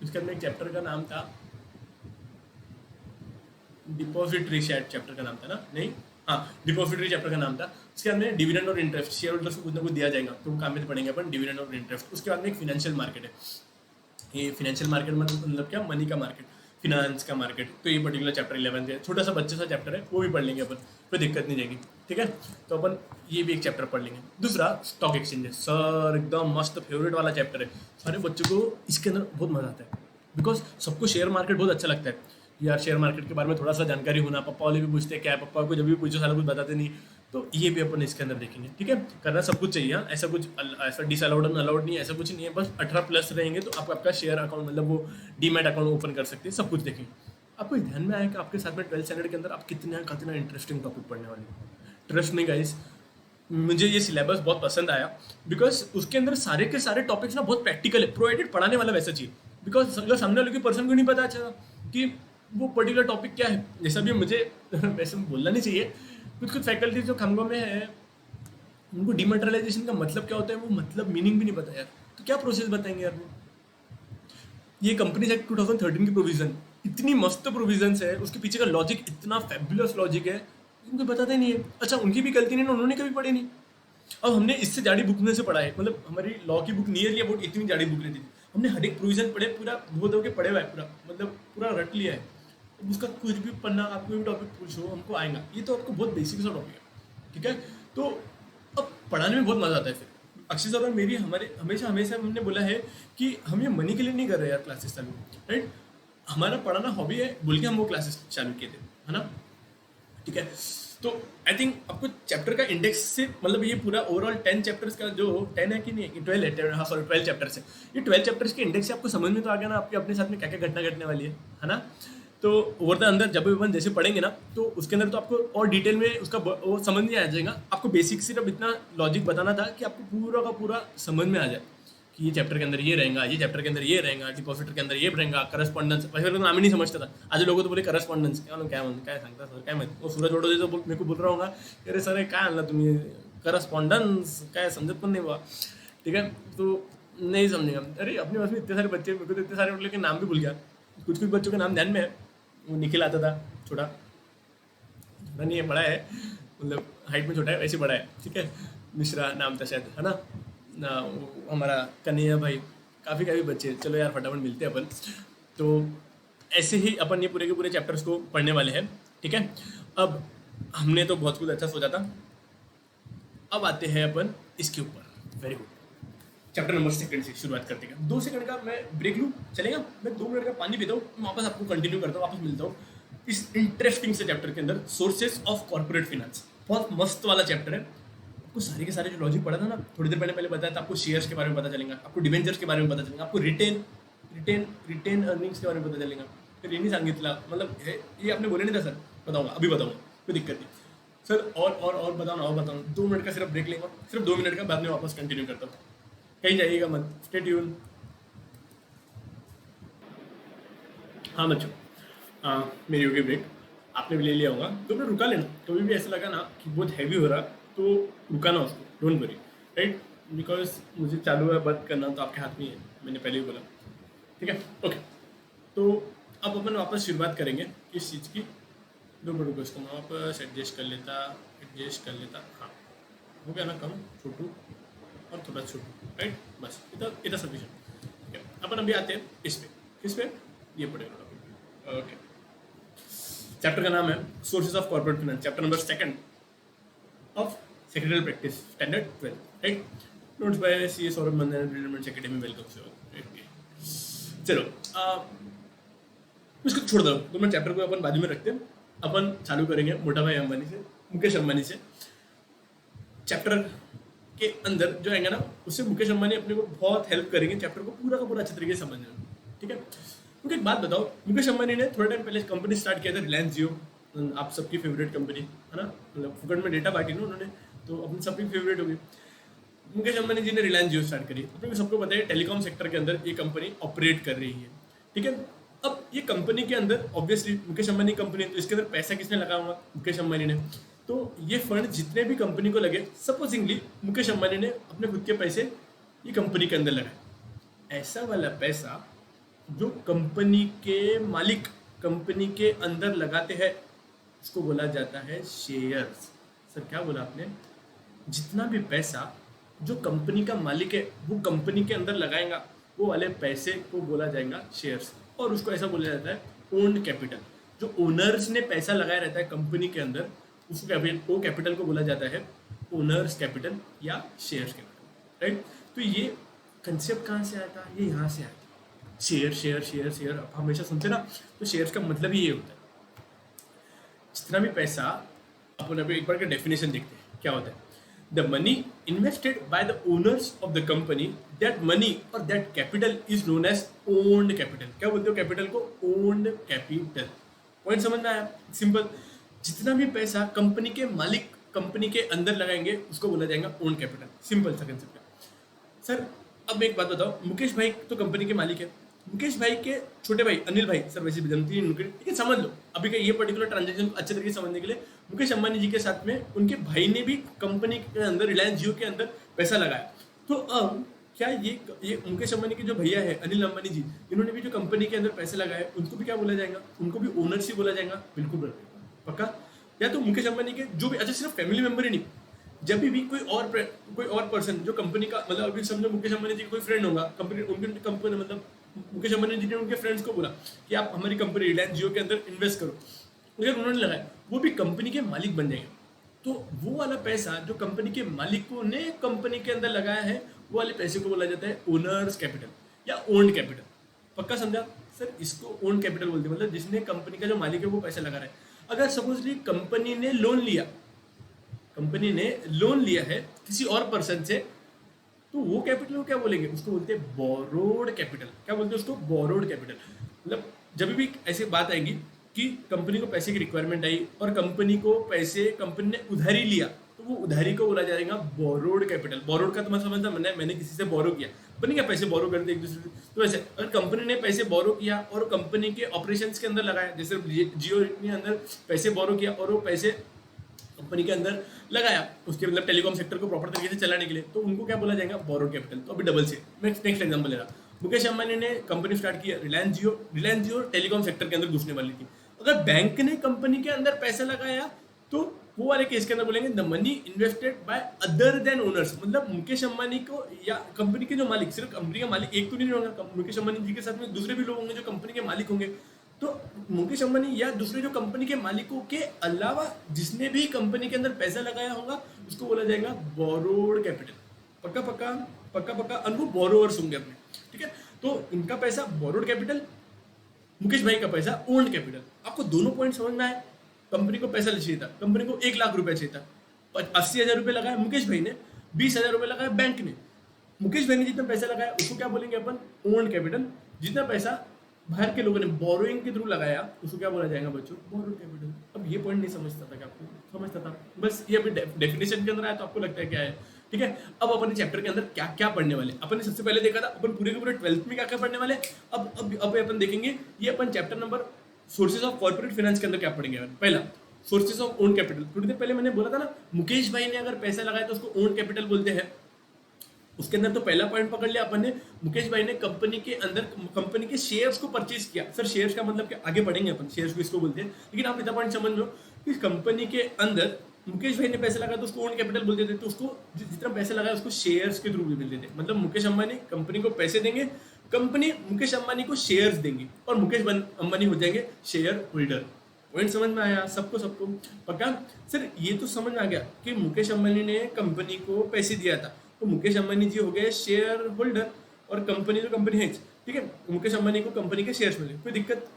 उसके बाद में एक चैप्टर का नाम था डिपॉजिटरी, शायद चैप्टर का नाम था ना, नहीं हाँ डिपॉजिटरी चैप्टर का नाम था। उसके बाद में डिविडेंड और इंटरेस्ट, शेयर होल्डर्स को कुछ ना कुछ दिया जाएगा, तो वो काम में पढ़ेंगे अपन डिविडेंड और इंटरेस्ट। उसके बाद में एक फिनेंशियल मार्केट है, ये फिनेंशियल मार्केट मतलब क्या, मनी का मार्केट, फिनांस का मार्केट, तो ये पर्टिकुलर चैप्टर 11 है, छोटा सा बच्चे सा चैप्टर है, वो भी पढ़ लेंगे अपन, कोई दिक्कत नहीं जाएगी, ठीक है। तो अपन ये भी एक चैप्टर पढ़ लेंगे। दूसरा स्टॉक एक्सचेंज है सर, एकदम मस्त फेवरेट वाला चैप्टर है, सारे बच्चों को इसके अंदर बहुत मजा आता है, बिकॉज सबको शेयर मार्केट बहुत अच्छा लगता है यार, शेयर मार्केट के बारे में थोड़ा सा जानकारी होना, पापा वाले भी पूछते हैं क्या है, पापा को जब भी पूछो सारा कुछ बताते नहीं, तो ये भी अपन इसके अंदर देखेंगे, ठीक है। करना सब कुछ चाहिए, हाँ ऐसा कुछ ऐसा डिसअलाउड अलाउड नहीं, ऐसा कुछ नहीं है, बस 18+ रहेंगे तो आप आपका शेयर अकाउंट मतलब वो डीमैट अकाउंट ओपन कर सकते हैं, सब कुछ देखेंगे। आपको ध्यान में आया कि आपके साथ में 12th स्टैंडर्ड के अंदर आप कितना इंटरेस्टिंग टॉपिक पढ़ने वाले, ट्रस्ट नहीं गाइस, मुझे ये सिलेबस बहुत पसंद आया, बिकॉज उसके अंदर सारे के सारे टॉपिक्स ना बहुत प्रैक्टिकल है, प्रोवाइडेड पढ़ाने वाला वैसा चाहिए, बिकॉज अगर सामने वाले पर्सन को नहीं पता अच्छा कि वो पर्टिकुलर टॉपिक क्या है, जैसा भी मुझे वैसे बोलना नहीं चाहिए, कुछ फैकल्टी जो खंगों में है उनको डिमेटेरियलाइजेशन का मतलब क्या होता है, वो मतलब मीनिंग भी नहीं पता यार, तो क्या प्रोसेस बताएंगे यार वो। ये कंपनीज एक्ट 2013 की प्रोविजन इतनी मस्त प्रोविजन है, उसके पीछे का लॉजिक इतना फैबुलस लॉजिक है, उनको बताते नहीं है। अच्छा, उनकी भी गलती नहीं ना, उन्होंने कभी पढ़ी नहीं। अब हमने इससे जाड़ी बुक में से पढ़ा है, मतलब हमारी लॉ की बुक नियरली अबाउट इतनी जाड़ी बुक रहती थी, हमने हर एक प्रोविजन पढ़े, पूरा धो धो के पढ़े हुआ है, पूरा मतलब पूरा रट लिया है। अब उसका कुछ भी पढ़ना, आप कोई भी टॉपिक पूछो हमको आएगा, ये तो आपको बहुत बेसिक सा टॉपिक है, ठीक है। तो अब पढ़ाने में बहुत मजा आता है। फिर अक्षय सर और मेरी हमारे हमेशा हमेशा हमने बोला है कि हम ये मनी के लिए नहीं कर रहे यार क्लासेस चालू, राइट। हमारा पढ़ाना हॉबी है बोल के हम वो क्लासेस चालू किए थे, है ना, ठीक है। तो आई थिंक आपको चैप्टर का इंडेक्स से, मतलब ये पूरा ओवरऑल 10 चैप्टर्स का जो 10 है कि नहीं, 12 है, हाँ सॉरी 12 चैप्टर्स है। ये 12 चैप्टर्स के इंडेक्स से आपको समझ में तो आ गया ना आपके अपने साथ में क्या क्या घटना घटने वाली है ना। तो ओवर द अंदर जब भी अपन जैसे पढ़ेंगे ना, तो उसके अंदर तो आपको और डिटेल में उसका वो समझ नहीं आ जाएगा। आपको बेसिक सिर्फ इतना लॉजिक बताना था कि आपको पूरा का पूरा समझ में आ जाए कि ये चैप्टर के अंदर ये रहेगा, ये चैप्टर के अंदर ये रहेगा, डिपॉजिटर के अंदर ये रहेगा, करस्पॉन्डेंस, वैसे तो नाम ही नहीं समझता था। आज लोग तो बोले करस्पॉन्डेंस क्या सांगता सर काय माहिती, वो सूरज ओढवले तो मेरे को बोल रहा होगा अरे सर काय आणलं तुम्ही करस्पॉन्डेंस, काय समझत पण नहीं हुआ, ठीक है। तो नहीं समझेगा, अरे अपने पास में इतने सारे बच्चे, मेरे को तो इतने सारे मतलब के नाम भी भूल गया। कुछ कुछ बच्चों के नाम ध्यान में है, वो निखिल आता था, छोटा छोटा नहीं है, बड़ा है, मतलब हाइट में छोटा है, वैसे बड़ा है, ठीक है। मिश्रा नाम था शायद, है ना, वो हमारा कन्हैया भाई, काफ़ी काफ़ी बच्चे। चलो यार फटाफट मिलते हैं अपन। तो ऐसे ही अपन ये पूरे के पूरे चैप्टर्स को पढ़ने वाले हैं, ठीक है। अब हमने तो बहुत कुछ अच्छा सोचा था, अब आते हैं अपन इसके ऊपर। वेरी गुड, चैप्टर नंबर 2 से शुरुआत करते हैं। 2 सेकंड का मैं ब्रेक लूँ, चलेगा? मैं 2 मिनट का पानी पीता हूँ, मैं वापस आपको कंटिन्यू करता हूँ, वापस मिलता हूँ इस इंटरेस्टिंग से चैप्टर के अंदर, सोर्सेज ऑफ कॉर्पोरेट फिनेंस। बहुत मस्त वाला चैप्टर है। आपको सारे के सारे जो लॉजिक पढ़ा था ना, थोड़ी देर पहले बताया था, आपको शेयर्स के बारे में पता चलेगा, आपको डिवेंचर्स के बारे में पता चलेगा, आपको रिटेन रिटेन रिटेन अर्निंग्स के बारे में पता चलेगा। फिर ये नहीं सांगितला, मतलब ये आपने बोले नहीं था सर, बताऊंगा, अभी बताऊंगा, कोई दिक्कत नहीं सर। और बताओ ना, और बताओ। 2 मिनट का सिर्फ ब्रेक लेंगे, सिर्फ 2 मिनट का, बाद में वापस कंटिन्यू करता हूँ, कहीं जाइएगा मत, स्टे ट्यून। हाँ बच्चों, मेरी होगी ब्रेक, आपने भी ले लिया होगा, तो फिर रुका लेना। कभी भी ऐसा लगा ना कि बहुत हैवी हो रहा, तो रुकाना उसको, डोंट वरी, राइट। बिकॉज मुझे चालू है बंद करना तो आपके हाथ में ही है, मैंने पहले ही बोला, ठीक है, ओके। तो अब अपन वापस शुरुआत करेंगे किस चीज़ की। 2 मिनट रुको, इसको मैं वापस एडजस्ट कर लेता, हाँ हो गया ना, कम छोटू और थोड़ा छोटू, राइट, बस इतना सफिशिएंट, ठीक है। अपन अभी आते हैं इस पे, किस पे, ये पढ़ेगा, ओके। चैप्टर का नाम है sources of corporate finance, chapter number 2 of secretarial practice standard 12, right. Notes by C S Saurabh Mandan, brilliant academy, welcome से, राइट। चलो इसको छोड़ दो, तो मैं चैप्टर को अपन बाजू में रखते हैं, अपन चालू करेंगे मोटा भाई अंबानी से, मुकेश अंबानी से। चैप्टर के अंदर जो आएगा ना, उससे मुकेश अंबानी अपने को बहुत हेल्प करेंगे चैप्टर को पूरा का पूरा अच्छे तरीके से समझने में, ठीक है। क्योंकि एक बात बताओ, मुकेश अंबानी ने थोड़े टाइम पहले कंपनी स्टार्ट किया था, रिलायंस जियो, आप सबकी फेवरेट कंपनी है ना, मतलब फुकट में डेटा बांटी ना उन्होंने, तो अपनी सबकी फेवरेट होगी। मुकेश अंबानी जी ने रिलायंस जियो स्टार्ट करी, तो सबको पता है टेलीकॉम सेक्टर के अंदर ये कंपनी ऑपरेट कर रही है, ठीक है। अब ये कंपनी के अंदर ऑब्वियसली मुकेश अंबानी कंपनी, तो इसके अंदर पैसा किसने लगा हुआ, मुकेश अंबानी ने। तो ये फंड जितने भी कंपनी को लगे, सपोजिंगली मुकेश अंबानी ने अपने खुद के पैसे ये कंपनी के अंदर लगाए। ऐसा वाला पैसा जो कंपनी के मालिक कंपनी के अंदर लगाते हैं, इसको बोला जाता है शेयर्स। सर क्या बोला आपने? जितना भी पैसा जो कंपनी का मालिक है वो कंपनी के अंदर लगाएगा, वो वाले पैसे को बोला जाएगा शेयर्स, और उसको ऐसा बोला जाता है ओन्ड कैपिटल। जो ओनर्स ने पैसा लगाया रहता है कंपनी के अंदर, उस कैपिटल को बोला जाता है ओनर्स कैपिटल या शेयर्स कैपिटल, राइट। तो ये कंसेप्ट कहाँ से आता है? ये यहाँ से आता है, शेयर शेयर शेयर शेयर। आप हमेशा सुनते ना, तो शेयर्स का मतलब ही ये होता है, जितना भी पैसा, अपन अभी एक बार का डेफिनेशन देखते हैं क्या होता है। The money invested by the owners of the company, that money और that capital is known as owned capital. क्या बोलते हो कैपिटल को? Owned capital. पॉइंट समझ में आया? सिंपल, जितना भी पैसा कंपनी के मालिक कंपनी के अंदर लगाएंगे उसको बोला जाएगा ओन कैपिटल। सिंपल सा कंसेप्ट है। सर अब एक बात बताओ, मुकेश भाई तो कंपनी के मालिक है, मुकेश भाई के छोटे भाई अनिल भाई, सर वैसे भी जानती है उनके, ठीक है, समझ लो अभी का ये पर्टिकुलर ट्रांजेक्शन को अच्छे तरीके से समझने के लिए, मुकेश अंबानी जी के साथ में उनके भाई ने भी कंपनी के अंदर, रिलायंस जियो के अंदर पैसा लगाया। तो अब क्या ये मुकेश अंबानी के जो भैया है अनिल अंबानी जी, इन्होंने भी जो कंपनी के अंदर पैसे लगाए, उनको भी क्या बोला जाएगा? उनको भी ओनरशिप बोला जाएगा? बिल्कुल पक्का। या तो मुकेश अंबानी के जो भी, अच्छा सिर्फ फैमिली मेंबर ही नहीं, जब भी कोई और पर्सन जो कंपनी का, मतलब अभी समझो मुकेश अंबानी जी का कोई फ्रेंड होगा, कंपनी उनकी कंपनी, मतलब मुकेश अंबानी जी ने उनके फ्रेंड्स को बोला कि आप हमारी कंपनी रिलायंस जियो के अंदर इन्वेस्ट करो, अगर उन्होंने लगाया, वो भी कंपनी के मालिक बन जाएंगे। तो वो वाला पैसा जो कंपनी के मालिकों ने कंपनी के अंदर लगाया है, वो वाले पैसे को बोला जाता है ओनर्स कैपिटल या ओन्ड कैपिटल। पक्का समझा सर? इसको ओन्ड कैपिटल बोलते हैं, मतलब जिसने कंपनी का जो मालिक है वो पैसा लगा रहा है। अगर सपोजली कंपनी ने लोन लिया है किसी और पर्सन से, तो वो कैपिटल को क्या बोलेंगे? उसको बोलते हैं बोरोड कैपिटल। क्या बोलते हैं उसको? Borrowed capital. मतलब जब भी ऐसी बात आएगी कि कंपनी को पैसे की रिक्वायरमेंट आई और कंपनी ने उधारी लिया, तो वो उधारी को बोला जाएगा बोरोड कैपिटल। बोरोड का तो मतलब समझता, मैंने किसी से बोरो किया, बनी क्या पैसे बोरो करते एक दूसरे से। तो वैसे अगर कंपनी ने पैसे बोरो किया और कंपनी के ऑपरेशंस के अंदर लगाया, जैसे जियो के अंदर पैसे बोरो किया और वो पैसे कंपनी के अंदर लगाया, उसके मतलब टेलीकॉम सेक्टर को प्रॉपर तरीके से चलाने के लिए, तो उनको क्या बोला जाएगा? Borrowed capital. तो अभी डबल से नेक्स्ट एग्जांपल ले रहा, मुकेश अंबानी ने कंपनी स्टार्ट किया रिलायंस जियो टेलीकॉम सेक्टर के अंदर घुसने वाली थी। अगर बैंक ने कंपनी के अंदर पैसा लगाया, तो वो वाले केस के अंदर बोलेंगे the money invested by other than owners. मतलब मुकेश अंबानी को या कंपनी के जो मालिक, सिर्फ कंपनी का मालिक एक तो नहीं होगा, मुकेश अंबानी जी के साथ में दूसरे भी लोग होंगे जो कंपनी के मालिक होंगे। तो मुकेश अंबानी या दूसरे जो कंपनी के मालिकों के अलावा जिसने भी कंपनी के अंदर पैसा लगाया होगा, उसको बोला जाएगा बोरोड कैपिटल। पक्का पक्का पक्का पक्का। और वो बोरोवर्स होंगे अपने, ठीक है। तो इनका पैसा बोरोड कैपिटल, मुकेश भाई का पैसा ओन्ड कैपिटल। आपको दोनों पॉइंट समझ में आए? कंपनी को पैसा चाहिए था, कंपनी को 1 लाख रुपया चाहिए था, 80,000 रुपये लगाया मुकेश भाई ने, 20,000 रुपये लगाया बैंक ने। मुकेश भाई ने जितना पैसा लगाया उसको क्या बोलेंगे अपन? Owned capital. जितना पैसा बाहर के लोगों ने बोरोइंग के थ्रू लगाया, उसको क्या बोला जाएगा बच्चों? Borrowed capital. अब ये पॉइंट नहीं समझता था क्या आपको? समझता था, बस ये अभी डेफिनेशन के अंदर आया तो आपको लगता है क्या है, ठीक है। अब अपन चैप्टर के अंदर क्या क्या पढ़ने वाले, अपन ने सबसे पहले देखा था अपन पूरे के पूरे 12th में क्या क्या पढ़ने वाले। अब अपन देखेंगे ये अपन chapter number sources of corporate finance के अंदर क्या पढ़ेंगे। पहला सोर्सेज ऑफ ओन कैपिटल। थोड़ी देर पहले मैंने बोला था ना, मुकेश भाई ने अगर पैसा लगाया तो उसको ओन कैपिटल बोलते हैं। उसके अंदर तो पहला पॉइंट पकड़ लिया अपन ने, मुकेश भाई ने कंपनी के अंदर कंपनी के शेयर्स को परचेज किया। सर शेयर्स का मतलब क्या? आगे पढ़ेंगे अपन, शेयर्स को इसको बोलते हैं। लेकिन आप इतना पॉइंट समझ लो कि कंपनी के अंदर मुकेश भाई ने पैसा लगाया तो उसको ओन कैपिटल बोलते थे। तो उसको जितना पैसा लगाया उसको शेयर्स के थ्रू भी मिलते थे। मतलब मुकेश अंबानी कंपनी को पैसे देंगे, कंपनी मुकेश अंबानी को शेयर्स देंगी और मुकेश अंबानी हो जाएंगे शेयर होल्डर। पॉइंट समझ में आया सबको? पक्का सर? ये तो समझ में आ गया कि मुकेश अंबानी ने कंपनी को पैसे दिया था, तो मुकेश अंबानी जी हो गए शेयर होल्डर और कंपनी तो कंपनी है, ठीक है। मुकेश अंबानी को कंपनी के शेयर्स मिले, कोई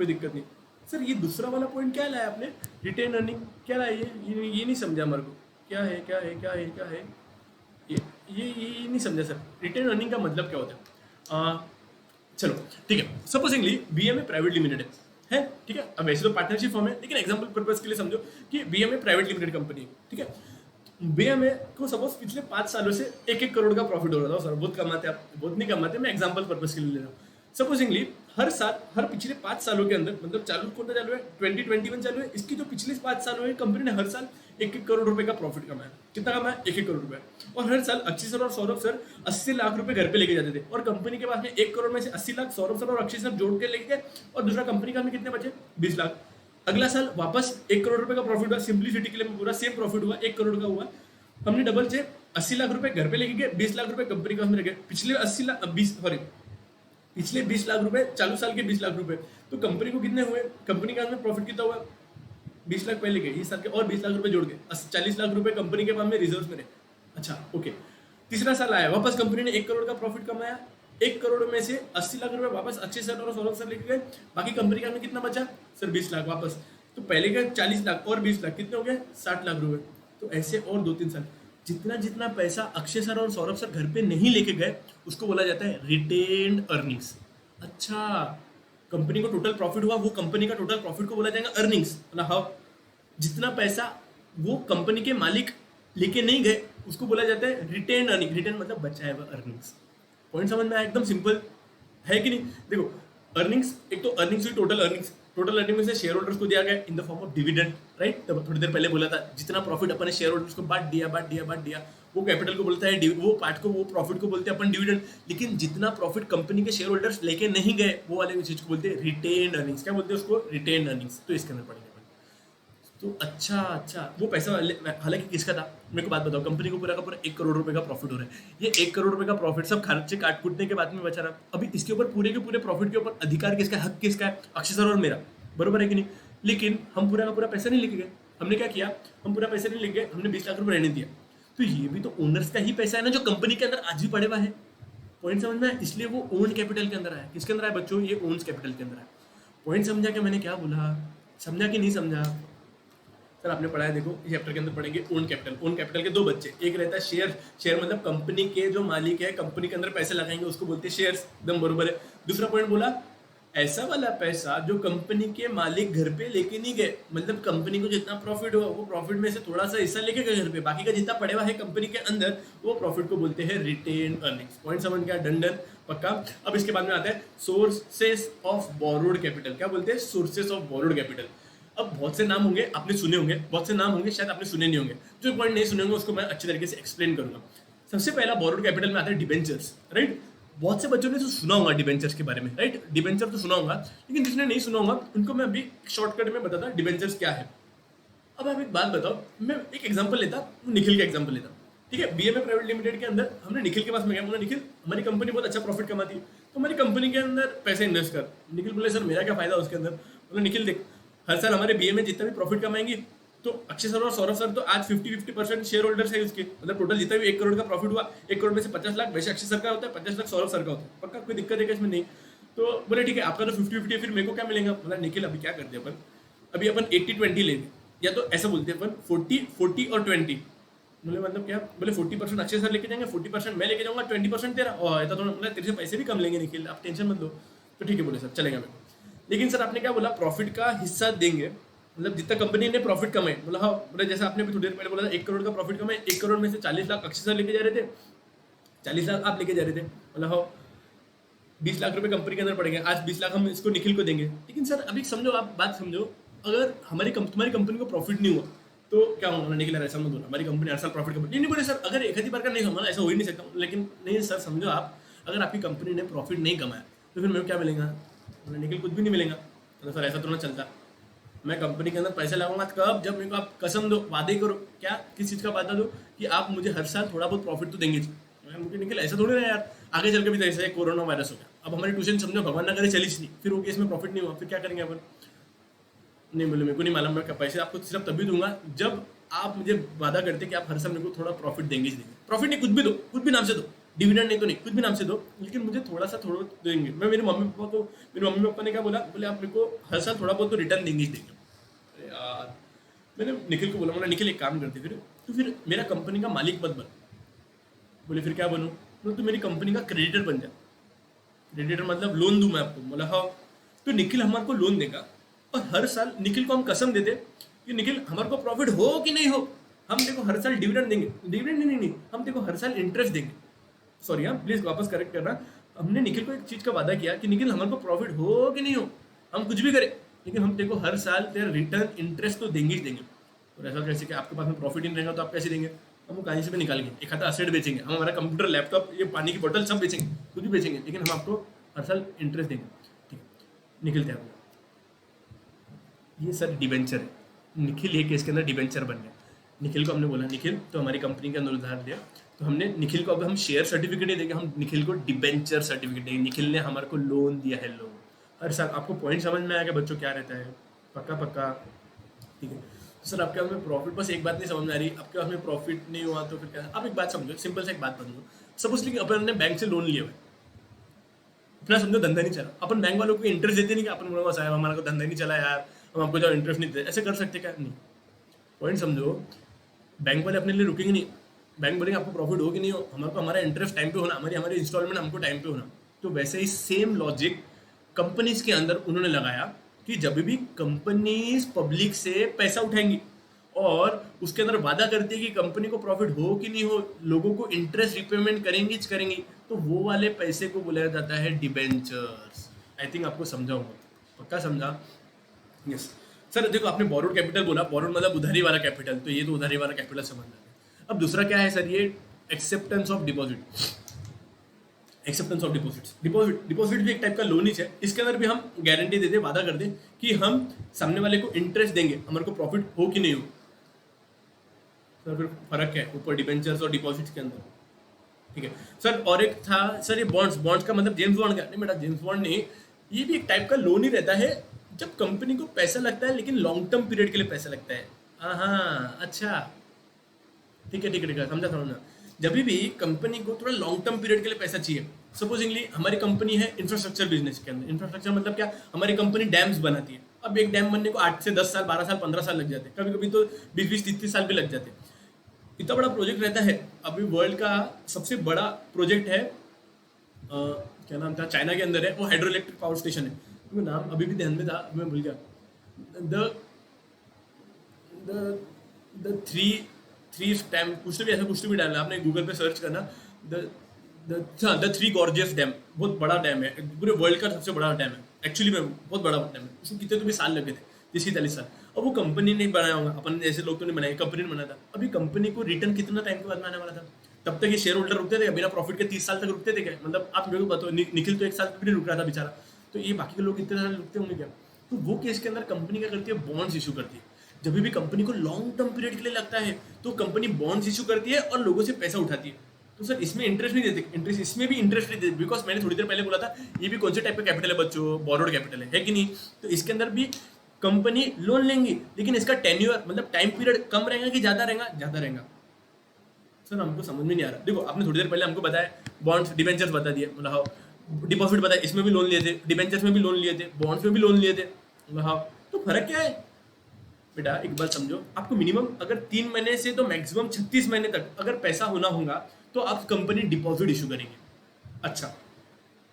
दिक्कत नहीं। सर ये दूसरा वाला पॉइंट क्या लाया आपने? रिटेन अर्निंग क्या लाया? ये नहीं समझा हमारे को, क्या है ये नहीं समझा सर। रिटेन अर्निंग का मतलब क्या होता है? चलो ठीक है, सपोजिंगली बीएमए प्राइवेट लिमिटेड है, ठीक है। अब वैसे तो पार्टनरशिप फॉर्म है, लेकिन एग्जांपल पर्पस के लिए समझो कि बीएमए प्राइवेट लिमिटेड कंपनी है, ठीक है। बीएमए को सपोज पिछले 5 सालों से 1-1 करोड़ का प्रॉफिट हो रहा था। सर बहुत कमाते, आप बहुत नहीं कमाते, मैं एग्जांपल पर्पस के लिए ले रहा हूँ। सपोजिंगली हर पिछले 5 सालों के अंदर, मतलब कौन सा चालू है 2021 चालू है, इसकी जो पिछले 5 सालों में कंपनी ने हर साल 1-1 करोड़ रुपए का प्रॉफिट कमाया। कितना कमाया? 1-1 करोड़ रुपए। और हर साल अक्षय सर और सौरभ सर 80 लाख रुपए घर पे लेके जाते थे, और कंपनी के पास में 1 करोड़ में से 80 लाख सौरभ सर और अक्षय सर जोड़ के लेके गए, और दूसरा कंपनी का हमें कितने बचे? 20 लाख। अगला साल वापस 1 करोड़ रुपए का प्रॉफिट हुआ, सिंप्लिसिटी के लिए पूरा सेम प्रॉफिट हुआ, 1 करोड़ का हुआ। हमने डबल से 80 लाख रुपए घर पे लेके गए, 20 लाख रुपए कंपनी का हमने रखे। पिछले 20 लाख रुपए, चालू साल के 20 लाख रुपए, तो कंपनी को कितने हुए? कंपनी का हमें प्रॉफिट कितना हुआ? 20 लाख पहले के, इस साल के और 20 लाख रुपए जोड़ के 40 लाख रुपए कंपनी के पास में रिजर्व में रहे। अच्छा ओके, तीसरा साल आया, वापस कंपनी ने 1 करोड़ का प्रॉफिट कमाया, 1 करोड़ में से 80 लाख रुपए वापस अक्षय सर और सौरभ सर लेके गए, बाकी कंपनी का हमें कितना बचा? सर 20 लाख वापस। तो पहले के 40 लाख और 20 लाख कितने हो गए? 60 लाख रुपए। तो ऐसे और 2-3 साल, जितना पैसा अक्षय सर और सौरभ सर घर पे नहीं लेके गए, उसको बोला जाता है रिटेन्ड अर्निंग्स। अच्छा, कंपनी को टोटल प्रॉफिट हुआ, वो कंपनी का टोटल प्रॉफिट को बोला जाएगा अर्निंग्स। मतलब हाउ, जितना पैसा वो कंपनी के मालिक लेके नहीं गए, उसको बोला जाता है रिटेन अर्निंग। रिटेन मतलब बचाया हुआ अर्निंग्स। पॉइंट समझ में आया? एकदम सिंपल है कि नहीं? देखो अर्निंग्स, एक तो अर्निंग्स हुई टोटल अर्निंग्स, टोटल अर्निंग में से शेयर होल्डर्स को दिया गया in the form of dividend, right. तब थोड़ी देर पहले बोला था जितना प्रॉफिट अपन ने शेयर होल्डर्स को बांट दिया, वो कैपिटल को बोलता है, वो पार्ट को, वो प्रॉफिट को बोलते हैं अपन डिविडेंड। लेकिन जितना प्रॉफिट कंपनी के शेयर होल्डर्स लेके नहीं गए वो वाले चीज को बोलते हैं रिटेन्ड अर्निंग्स। क्या बोलते हैं उसको? Retained earnings. तो इसके अंदर पड़ेगा। तो अच्छा वो पैसा हालांकि किसका था? मेरे को बात बताओ, कंपनी को पूरा का पूरा 1 करोड़ रुपए का प्रॉफिट हो रहा है। ये 1 करोड़ रुपए का प्रॉफिट सब खर्चे काट कूटने के बाद में बचा रहा। अभी इसके ऊपर पूरे के पूरे प्रॉफिट के ऊपर अधिकार किसका है, हक किसका है? अक्षय सर और मेरा, बरोबर है कि नहीं? लेकिन हम पूरा का पूरा पैसा नहीं लेके गए। हमने क्या किया? हम पूरा पैसा नहीं लेके गए, हमने 20 लाख रुपए रहने दिया। तो ये भी तो ओनर्स का ही पैसा है ना, जो कंपनी के अंदर आज भी पड़े हुआ है। पॉइंट समझ में आया? इसलिए वो ओन कैपिटल के अंदर आया। किसके अंदर आया बच्चों? ये ओन्स कैपिटल के अंदर आया। पॉइंट समझा कि मैंने क्या बोला? समझा कि नहीं समझा? सर आपने पढ़ा है, देखो चैप्टर के अंदर पढ़ेंगे ओन कैपिटल। ओन कैपिटल के दो बच्चे, एक रहता है शेयर। शेयर मतलब कंपनी के जो मालिक है, कंपनी के अंदर पैसे लगाएंगे उसको बोलते हैं शेयर्स, एकदम बरोबर है। दूसरा पॉइंट बोला ऐसा वाला पैसा जो कंपनी के मालिक घर पे लेके नहीं गए, मतलब कंपनी को जितना प्रॉफिट हुआ वो प्रॉफिट में से थोड़ा सा हिस्सा लेके गए घर पे, बाकी का जितना पड़े हुआ है कंपनी के अंदर वो प्रॉफिट को बोलते हैं रिटेन अर्निंग्स। पॉइंट समझ गया? डन पक्का। अब इसके बाद में आता है सोर्सेस ऑफ बोरोड कैपिटल। क्या बोलते हैं? Sources of borrowed capital. अब बहुत से नाम होंगे आपने सुने होंगे, बहुत से नाम होंगे शायद आपने सुने नहीं होंगे। जो पॉइंट नहीं सुने होंगे उसको मैं अच्छी तरीके से एक्सप्लेन करूंगा। सबसे पहला बोरोड कैपिटल में आता है डिबेंचर्स, राइट। बहुत से बच्चों ने तो सुना होगा डिबेंचर्स के बारे में, राइट। डिबेंचर तो सुना होगा, लेकिन जिसने नहीं सुना होगा उनको मैं अभी शॉर्टकट में बताता डिबेंचर्स क्या है। अब आप एक बात बताओ, मैं एक एग्जांपल लेता हूं, निखिल का एग्जांपल लेता हूं, ठीक है। बीएमए प्राइवेट लिमिटेड के अंदर हमने निखिल के पास में गया, बोला निखिल हमारी कंपनी बहुत अच्छा प्रॉफिट कमाती है, तो हमारी कंपनी के अंदर पैसे इन्वेस्ट कर। निखिल बोले सर मेरा क्या फायदा उसके अंदर? बोला निखिल देख, हर साल हमारे बीए में जितना भी प्रॉफिट कमाएंगे तो अक्षय सर और सौरभ सर तो आज 50-50% शेयर होल्डर्स है उसके, मतलब टोटल जितना भी 1 करोड़ का प्रॉफिट हुआ, 1 करोड़ में से 50 लाख वैसे अक्षय सर का होता है, 50 लाख सौरभ सर का होता है। पक्का कोई दिक्कत है क्या इसमें? नहीं। तो बोले ठीक है आपका तो 50-50 है, फिर मेरे को क्या मिलेगा? बोला निखिल अभी क्या करते हैं अपन, अभी अपन 80-20 लेंगे, या तो ऐसा बोलते हैं अपन 40 और 20। बोले मतलब क्या? बोले 40% अक्षय सर लेके जाएंगे, 40% मैं लेके जाऊंगा, 20% तेरा। और ऐसा थोड़ा मतलब तेरे से पैसे भी कम लेंगे निखिल, आप टेंशन मत लो। तो ठीक है बोले सर चलेगा मेरे को। लेकिन सर आपने क्या बोला? प्रॉफिट का हिस्सा देंगे, मतलब जितना कंपनी ने प्रॉफिट कमाए। बोला हाँ, बोले जैसे आपने भी थोड़ी देर पहले बोला था 1 करोड़ का प्रॉफिट कमाए, 1 करोड़ में से 40 लाख अक्षय सर लेके जा रहे थे, 40 लाख आप लेके जा रहे थे। बोला हाँ 20 लाख रुपए कंपनी के अंदर पड़ेंगे, आज 20 लाख हम इसको निखिल को देंगे। लेकिन सर अभी समझो, आप बात समझो, अगर तुम्हारी कंपनी को प्रॉफिट नहीं हुआ तो क्या होगा? निखिल ऐसा मत बोला हमारी कंपनी हर साल प्रॉफिट कमाती नहीं बोले सर अगर एक आधी बार का नहीं कमा ऐसा हो ही नहीं सकता। लेकिन नहीं सर समझो आप, अगर आपकी कंपनी ने प्रॉफिट नहीं कमाया तो फिर मेरे को क्या मिलेगा? निखिल कुछ भी नहीं मिलेगा। तो सर ऐसा तो ना चलता, मैं कंपनी के अंदर पैसे लगाऊंगा कब? जब मेरे को आप कसम दो, वादे करो। क्या? किस चीज़ का वादा दो? कि आप मुझे हर साल थोड़ा बहुत प्रॉफिट तो देंगे। मुझे निकल ऐसा थोड़ी ना यार, आगे चल के भी तो ऐसा है, कोरोना वायरस हो गया, अब हमारी ट्यूशन समझो भगवान ना करे चली नहीं, फिर वो केस में प्रॉफिट नहीं हुआ, फिर क्या करेंगे अपन? नहीं बोले मेरे को नहीं मालूम, मैं पैसे आपको सिर्फ तभी दूंगा जब आप मुझे वादा करते कि आप हर साल मेरे को थोड़ा प्रॉफिट देंगे ही देंगे। प्रॉफिट नहीं, कुछ भी दो, कुछ भी नाम से दो, डिविडेंड नहीं तो नहीं, कुछ भी नाम से दो, लेकिन मुझे थोड़ा देंगे। मैं मेरे मम्मी पापा ने क्या बोला? बोले आप मेरे को हर साल थोड़ा बहुत तो रिटर्न देंगे ही देंगे। अरे यार, मैंने निखिल को बोला निखिल एक काम करते फिर मेरा कंपनी का मालिक मत बन। बोले फिर क्या बनूँ? तो मेरी कंपनी का क्रेडिटर बन जा। क्रेडिटर मतलब लोन दूं मैं आपको। बोला हाँ। तो निखिल हमारे को लोन देगा और हर साल निखिल को हम कसम देते कि निखिल हमारे को प्रॉफिट हो कि नहीं हो, हम देखो हर साल डिविडेंड देंगे। डिविडेंड नहीं, हम देखो हर साल इंटरेस्ट देंगे। सॉरी हाँ, प्लीज वापस करेक्ट करना। हमने निखिल को एक चीज का वादा किया कि निखिल हमारे को प्रॉफिट हो कि नहीं हो, हम कुछ भी करें, लेकिन हम देखो हर साल तेरा रिटर्न इंटरेस्ट तो देंगे ही देंगे। और ऐसा कैसे कि आपके पास में प्रॉफिट ही नहीं रहेगा तो आप कैसे देंगे? हम वो कहीं से भी निकालेंगे, एक खाता असेट बेचेंगे, हम हमारा कंप्यूटर, लैपटॉप, ये पानी की बोतल सब बेचेंगे, कुछ भी बेचेंगे, लेकिन हम आपको हर साल इंटरेस्ट देंगे। ठीक है, निखिल तैयार हुआ। ये सर डिबेंचर है, निखिल ये केस के अंदर डिबेंचर बन गया। निखिल को हमने बोला निखिल तो हमारी कंपनी के अंदर उधार दिया, तो हमने निखिल को अब हम शेयर सर्टिफिकेट नहीं देंगे, हम निखिल को डिबेंचर सर्टिफिकेट देंगे। निखिल ने हमारे को लोन दिया है, लोन हर साल। आपको पॉइंट समझ में आएगा बच्चों क्या रहता है? पक्का ठीक है। तो सर आपके पास में प्रॉफिट, बस एक बात नहीं समझ में आ रही, आपके पास में प्रॉफिट नहीं हुआ तो फिर क्या? आप एक बात समझो, सिंपल से एक बात समझो। सपोज लेकिन अपन ने बैंक से लोन लिया हुआ, अपना समझो धंधा नहीं चला, अपन बैंक वालों को इंटरेस्ट देते नहीं कि अपन बोला साहब हमारा को धंधा नहीं चला यार, हम आपको जो इंटरेस्ट नहीं देते, ऐसे कर सकते क्या? नहीं। पॉइंट समझो, बैंक वाले अपने लिए रुकेंगे नहीं। बैंक बोलेंगे आपको प्रॉफिट हो कि नहीं हो, हमारे को हमारा इंटरेस्ट टाइम पे होना, हमारी इंस्टॉलमेंट हमको टाइम पे होना। तो वैसे ही सेम लॉजिक कंपनीज के अंदर उन्होंने लगाया कि जब भी कंपनीज पब्लिक से पैसा उठाएंगी और उसके अंदर वादा करती है कि कंपनी को प्रॉफिट हो कि नहीं हो, लोगों को इंटरेस्ट रिपेमेंट करेंगी, तो वो वाले पैसे को बुलाया जाता है डिबेंचर्स। आई थिंक आपको समझाऊंगा, पक्का समझा? Yes sir. देखो आपने बोरोड कैपिटल बोला, बोरोड मतलब उधारी वाला कैपिटल, तो ये तो उधारी वाला कैपिटल समझ में। अब दूसरा क्या है सर, ये acceptance of deposit. Acceptance of deposits, deposit भी एक टाइप का लोन ही है। इसके अंदर भी हम गारंटी देते, वादा करते कि हम सामने वाले को इंटरेस्ट देंगे, हमारे को प्रॉफिट हो कि नहीं हो। सर फिर फर्क है ऊपर डिबेंचर्स और डिपॉजिट्स के अंदर, ठीक है सर। और एक था सर ये बॉन्ड्स, बॉन्ड्स का मतलब जेम्स बॉन्ड का नहीं बेटा, जेम्स बॉन्ड नहीं, ये भी एक टाइप का लोन ही रहता है जब कंपनी को पैसा लगता है, लेकिन लॉन्ग टर्म पीरियड के लिए पैसा लगता है। हाँ अच्छा, ठीक है ठीक है ठीक है, समझा समझना। जब भी कंपनी को थोड़ा लॉन्ग टर्म पीरियड के लिए पैसा चाहिए, सपोजिंगली हमारी कंपनी है इंफ्रास्ट्रक्चर बिजनेस के अंदर। इंफ्रास्ट्रक्चर मतलब क्या, हमारी कंपनी डैम्स बनाती है। अब एक डैम बनने को 8 से 10 साल, 12 साल, 15 साल लग जाते हैं, कभी कभी तो 20-20, 30-30 साल भी लग जाते हैं। इतना बड़ा प्रोजेक्ट रहता है। अभी वर्ल्ड का सबसे बड़ा प्रोजेक्ट है, क्या नाम था, चाइना के अंदर है, वो हाइड्रो इलेक्ट्रिक पावर स्टेशन है। वो नाम अभी भी ध्यान में था, मैं भूल गया। The the the three three dam, कुछ तो भी ऐसा कुछ तो भी डालना, आपने गूगल पे सर्च करना। The the three gorgeous dam, बहुत बड़ा डैम है, पूरे वर्ल्ड का सबसे बड़ा डैम है एक्चुअली में, बहुत बड़ा डैम है। उसको कितने तो भी साल लगे थे, 30-40 साल। अब वो कंपनी नहीं बनाया होगा, अपन जैसे लोग तो नहीं बनाए, कंपनी ने बनाया था। अभी कंपनी को रिटर्न कितना टाइम के बाद में आने वाला था, तब तक ये शेयर होल्डर रुकते थे बिना प्रॉफिट के, 30 साल तक रुकते थे क्या? मतलब आप मेरे को बताओ, निखिल तो 1 साल भी नहीं रुक रहा था बेचारा, तो ये बाकी के लोग इतने साल रुकते होंगे क्या? तो वो केस के अंदर कंपनी क्या करती है, बॉन्ड्स इशू करती है। जब भी कंपनी को लॉन्ग टर्म पीरियड के लिए लगता है तो कंपनी बॉन्ड्स इशू करती है और लोगों से पैसा उठाती है। तो सर इसमें इंटरेस्ट नहीं देते, इंटरेस्ट इसमें भी इंटरेस्ट नहीं देते, बिकॉज मैंने थोड़ी देर पहले बोला था ये भी कौन से टाइप का कैपिटल है बच्चों, बोरोड कैपिटल है कि नहीं? तो इसके अंदर भी कंपनी लोन लेंगी, लेकिन इसका टेन्योर मतलब टाइम पीरियड कम रहेगा कि ज्यादा रहेगा? ज्यादा रहेगा। सर हमको समझ में नहीं आ रहा। देखो आपने थोड़ी देर पहले हमको बताया बॉन्ड्स डिबेंचर्स बता दिए, मतलब हाँ डिपॉजिट बताया, इसमें भी लोन लिए थे, डिबेंचर्स में भी लोन लिए थे, बॉन्ड्स में भी लोन लिए थे, मतलब हाँ। तो फर्क क्या है बेटा, एक बात समझो, आपको मिनिमम अगर 3 महीने से तो मैक्सिमम 36 महीने तक अगर पैसा होना होगा तो आप कंपनी डिपॉजिट इशू करेंगे। अच्छा,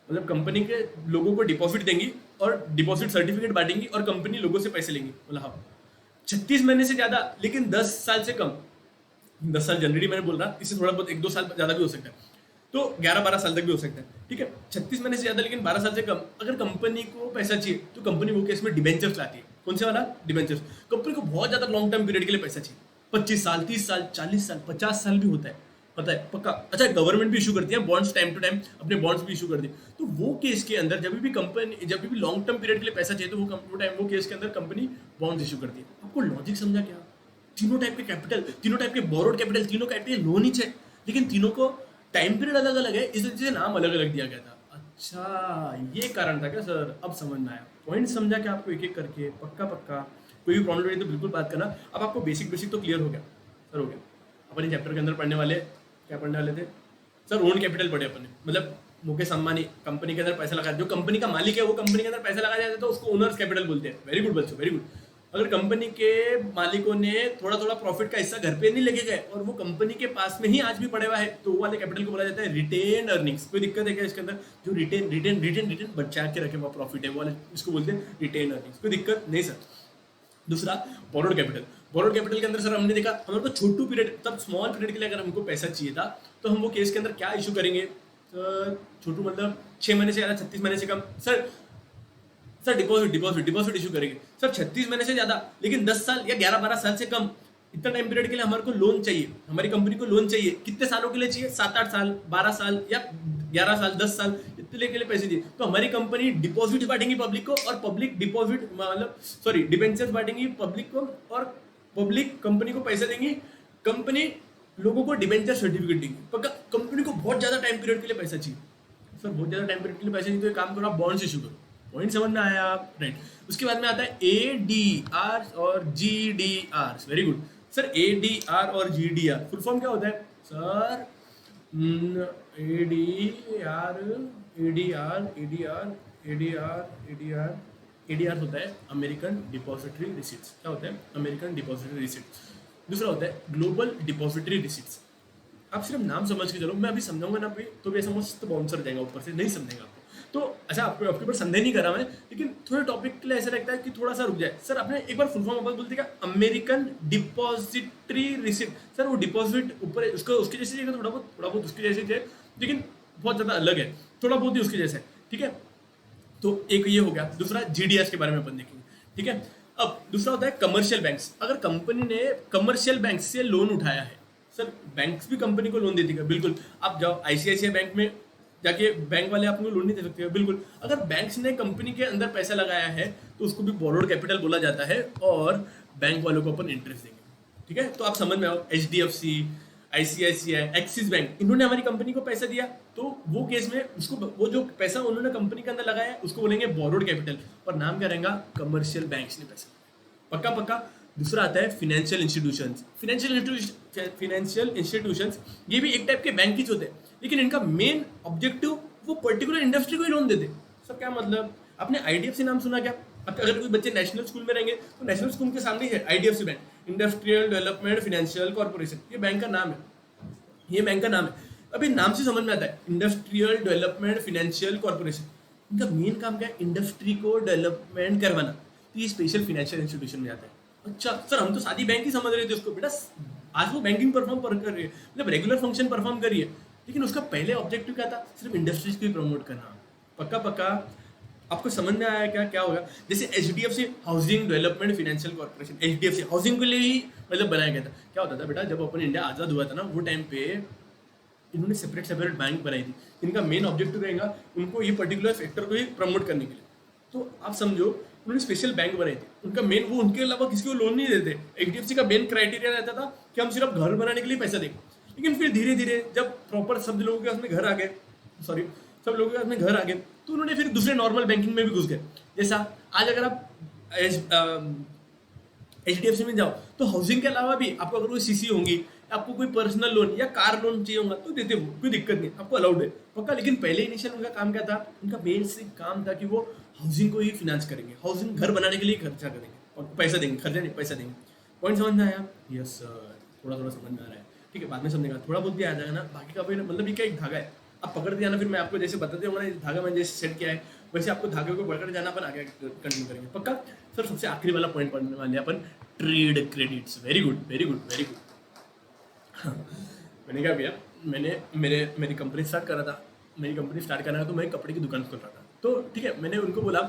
मतलब कंपनी के लोगों को डिपॉजिट देंगी और डिपॉजिट सर्टिफिकेट बांटेंगी और कंपनी लोगों से पैसे लेंगी, मतलब हाँ। 36 महीने से ज्यादा लेकिन 10 साल से कम, 10 साल जनरली मैंने बोल रहा, इससे थोड़ा बहुत 1-2 साल ज्यादा भी हो सकता है, तो 11-12 साल तक भी हो सकता है, ठीक है। 36 महीने से ज्यादा लेकिन 12 साल से कम, अगर कंपनी को पैसा चाहिए तो कंपनी वो केस में डिबेंचर्स लाती है। कौन से वाला? डिबेंचर्स। कंपनी को बहुत ज्यादा लॉन्ग टर्म पीरियड के लिए पैसा चाहिए, 25 साल, 30 साल, 40 साल, 50 साल भी होता है, पता है पक्का। अच्छा, गवर्नमेंट भी इशू करती है बॉन्ड्स, टाइम टू टाइम अपने बॉन्ड्स भी इशू कर दी। तो वो केस के अंदर जब भी कंपनी, जब भी लॉन्ग टर्म पीरियड के लिए पैसा चाहिए तो वो केस के अंदर कंपनी बॉन्ड्स इशू करती है। आपको लॉजिक समझा क्या? तीनों टाइप के कैपिटल, तीनों टाइप के बोरोड कैपिटल, तीनों टाइप के लोन ही है, लेकिन तीनों को टाइम पीरियड अलग अलग है, इस वजह से नाम अलग अलग दिया गया था। अच्छा ये कारण था क्या सर? अब समझ में आया, पॉइंट समझा क्या आपको एक एक करके? पक्का पक्का, कोई भी प्रॉब्लम रही तो बिल्कुल बात करना। अब आपको बेसिक बेसिक तो क्लियर हो गया सर, हो गया। अपन चैप्टर के अंदर पढ़ने वाले क्या पढ़ने वाले थे सर? ओन कैपिटल पढ़े अपन ने, मतलब मुकेश अंबानी कंपनी के अंदर पैसा लगा, जो कंपनी का मालिक है वो कंपनी के अंदर पैसा लगा जाता है तो उसको ओनर्स कैपिटल बोलते हैं। वेरी गुड बच्चों, वेरी गुड। अगर कंपनी के मालिकों ने थोड़ा थोड़ा प्रॉफिट का हिस्सा घर पे नहीं लेके गए और वो कंपनी के पास में ही आज भी पड़े हुआ है, तो वो वाले कैपिटल को बोला जाता है रिटेन अर्निंग्स। कोई दिक्कत है क्या इसके अंदर? जो रिटेन रिटेन रिटेन रिटेन बचा के रखे हुआ प्रॉफिट है वो वाले, इसको बोलते हैं रिटेन अर्निंग्स। कोई दिक्कत नहीं सर। दूसरा बोरोड कैपिटल। बोरोड कैपिटल के अंदर सर हमने देखा हमारे को छोटू पीरियड, तब स्मॉल पीरियड के लिए अगर हमको पैसा चाहिए था तो हम वो केस के अंदर क्या इशू करेंगे सर? छोटू मतलब 6 महीने से ज्यादा, 36 महीने से कम सर। सर डिपॉजिट इशू करेंगे सर 36 महीने से ज्यादा लेकिन 10 साल या 11-12 साल से कम, इतना टाइम पीरियड के लिए हमारे को लोन चाहिए, हमारी कंपनी को लोन चाहिए। कितने सालों के लिए चाहिए? 7-8 साल, 12 साल या 11 साल, 10 साल, इतने के लिए पैसे चाहिए। तो हमारी कंपनी डिपॉजिट बांटेंगी पब्लिक को और पब्लिक डिपॉजिट मतलब सॉरी डिबेंचर्स बांटेंगी पब्लिक को और पब्लिक कंपनी को पैसे देंगी, कंपनी लोगों को डिबेंचर सर्टिफिकेट देंगी। पक्का कंपनी को बहुत ज्यादा टाइम पीरियड के लिए पैसा चाहिए सर, बहुत ज्यादा टाइम पीरियड के लिए पैसे चाहिए, तो एक काम करो आप बॉन्ड्स इशू करो। पॉइंट समझ में आया आप? राइट। उसके बाद में आता है ADR और GDR। Very good sir. ADR और GDR फुल फॉर्म क्या होता है सर? ADR होता है अमेरिकन डिपॉजिटरी रिसीट्स। क्या होता है? American depository receipts. दूसरा होता है ग्लोबल डिपॉजिटरी रिसीट्स। आप सिर्फ नाम समझ के चलो, मैं अभी समझाऊंगा ना भी तो भी ऐसा मस्त बाउंसर जाएगा ऊपर से, नहीं समझेगा आपको। तो अच्छा आपके ऊपर संदेह नहीं करा मैं, लेकिन थोड़े टॉपिक के लिए ऐसा लगता है कि थोड़ा सा रुक जाए। सर आपने एक बार फुल फॉर्म वापस बोल दिया, अमेरिकन डिपॉजिटरी रिसिप्ट। सर वो डिपॉजिट ऊपर उसको उसके जैसे है, थोड़ा बहुत उसके जैसे है, लेकिन बहुत ज़्यादा अलग है, थोड़ा बहुत ही उसके जैसा है, ठीक है। तो एक ये हो गया। दूसरा जीडीएस के बारे में अपन देखेंगे, ठीक है। अब दूसरा होता है कमर्शियल बैंक्स। अगर कंपनी ने कमर्शियल बैंक से लोन उठाया है, सर बैंक्स भी कंपनी को लोन देती है बिल्कुल। आप जाओ आईसीआईसीआई बैंक में जाके, बैंक वाले आपको लोन नहीं दे सकते बिल्कुल। अगर बैंक्स ने कंपनी के अंदर पैसा लगाया है तो उसको भी बोरोड कैपिटल बोला जाता है, और बैंक वालों को अपन इंटरेस्ट देंगे, ठीक है। तो आप समझ में आओ, एचडीएफसी, आईसीआईसीआई, एक्सिस बैंक, इन्होंने हमारी कंपनी को पैसा दिया, तो वो केस में उसको, वो जो पैसा उन्होंने कंपनी के अंदर लगाया है उसको बोलेंगे बोरोड कैपिटल, और नाम क्या रहेगा, कमर्शियल बैंक्स ने पैसा, पक्का पक्का। दूसरा आता है फिनेंशियल इंस्टीट्यूशंस। फिनेंशियल इंस्टीट्यूशंस ये भी एक टाइप के बैंक ही होते हैं, लेकिन इनका मेन ऑब्जेक्टिव वो पर्टिकुलर इंडस्ट्री को ही लोन देते। सब क्या मतलब, आपने आईडीएफसी नाम सुना क्या? अगर कोई बच्चे नेशनल स्कूल में रहेंगे तो नेशनल स्कूल के सामने है IDFC bank, industrial development financial corporation, ये बैंक का नाम है, ये बैंक का नाम है। अभी नाम से समझ में आता है, इंडस्ट्रियल डेवलपमेंट फाइनेंशियल कॉर्पोरेशन। इनका मेन काम क्या है, इंडस्ट्री को डेवलपमेंट करवाना, तो ये स्पेशल फाइनेंशियल इंस्टीट्यूशन में आता है। अच्छा सर, हम तो सादी बैंक ही समझ रहे थे उसको, बेटा आज वो बैंकिंग परफॉर्म कर रही है, मतलब रेगुलर फंक्शन परफॉर्म कर रही है, लेकिन उसका पहले ऑब्जेक्टिव क्या था, सिर्फ इंडस्ट्रीज को ही प्रमोट करना। पक्का पक्का आपको समझ में आया क्या क्या होगा? जैसे HDFC housing development financial corporation, HDFC housing के लिए ही मतलब बनाया गया था। क्या होता था बेटा, जब अपन इंडिया आज़ाद हुआ था ना, वो टाइम पे इन्होंने सेपरेट सेपरेट बैंक बनाई थी, इनका मेन ऑब्जेक्टिव रहेगा उनको ये पर्टिकुलर सेक्टर को ही प्रमोट करने के लिए। तो आप समझो उन्होंने स्पेशल बैंक बनाई थी, उनका मेन, वो उनके अलावा किसी को लोन नहीं देते। एचडीएफसी का मेन क्राइटेरिया रहता था कि हम सिर्फ घर बनाने के लिए पैसा देंगे, लेकिन फिर धीरे धीरे जब प्रॉपर सब लोगों के हाथ में घर आ गए, सॉरी सब लोगों के हाथ में घर आ गए, तो उन्होंने फिर दूसरे नॉर्मल बैंकिंग में भी घुस गए। जैसा आज अगर आप एचडीएफसी में जाओ तो हाउसिंग के अलावा भी आपको अगर कोई सीसी होंगी, आपको कोई पर्सनल लोन या कार लोन चाहिए होगा तो देते, वो कोई दिक्कत नहीं, आपको अलाउड है पक्का। लेकिन पहले इनिशियल उनका काम क्या था, उनका बेसिक काम था कि वो हाउसिंग को ही फिनेंस करेंगे, हाउसिंग घर बनाने के लिए खर्चा करेंगे, पैसा देंगे, खर्चा नहीं पैसा देंगे। पॉइंट समझ में आया? यस सर, थोड़ा थोड़ा समझ में आ रहा है, ठीक है, बाद में समझेगा, थोड़ा बहुत भी आ जाएगा ना, बाकी का मतलब ये क्या एक धागा है, आप पकड़ दिया ना, फिर मैं आपको जैसे बताते होगा ना, धागा मैंने जैसे सेट किया है वैसे आपको धागे को पकड़ जाना, अपन आगे कंटिन्यू करेंगे पक्का। सर सबसे आखिरी वाला पॉइंट पढ़ने वाले अपन, trade credits. Very good very good very good. मैंने क्या किया, मेरी कंपनी स्टार्ट कर रहा था, मेरी कंपनी स्टार्ट करना है तो मैं कपड़े की दुकान खोल रहा था, तो ठीक है, मैंने उनको बोला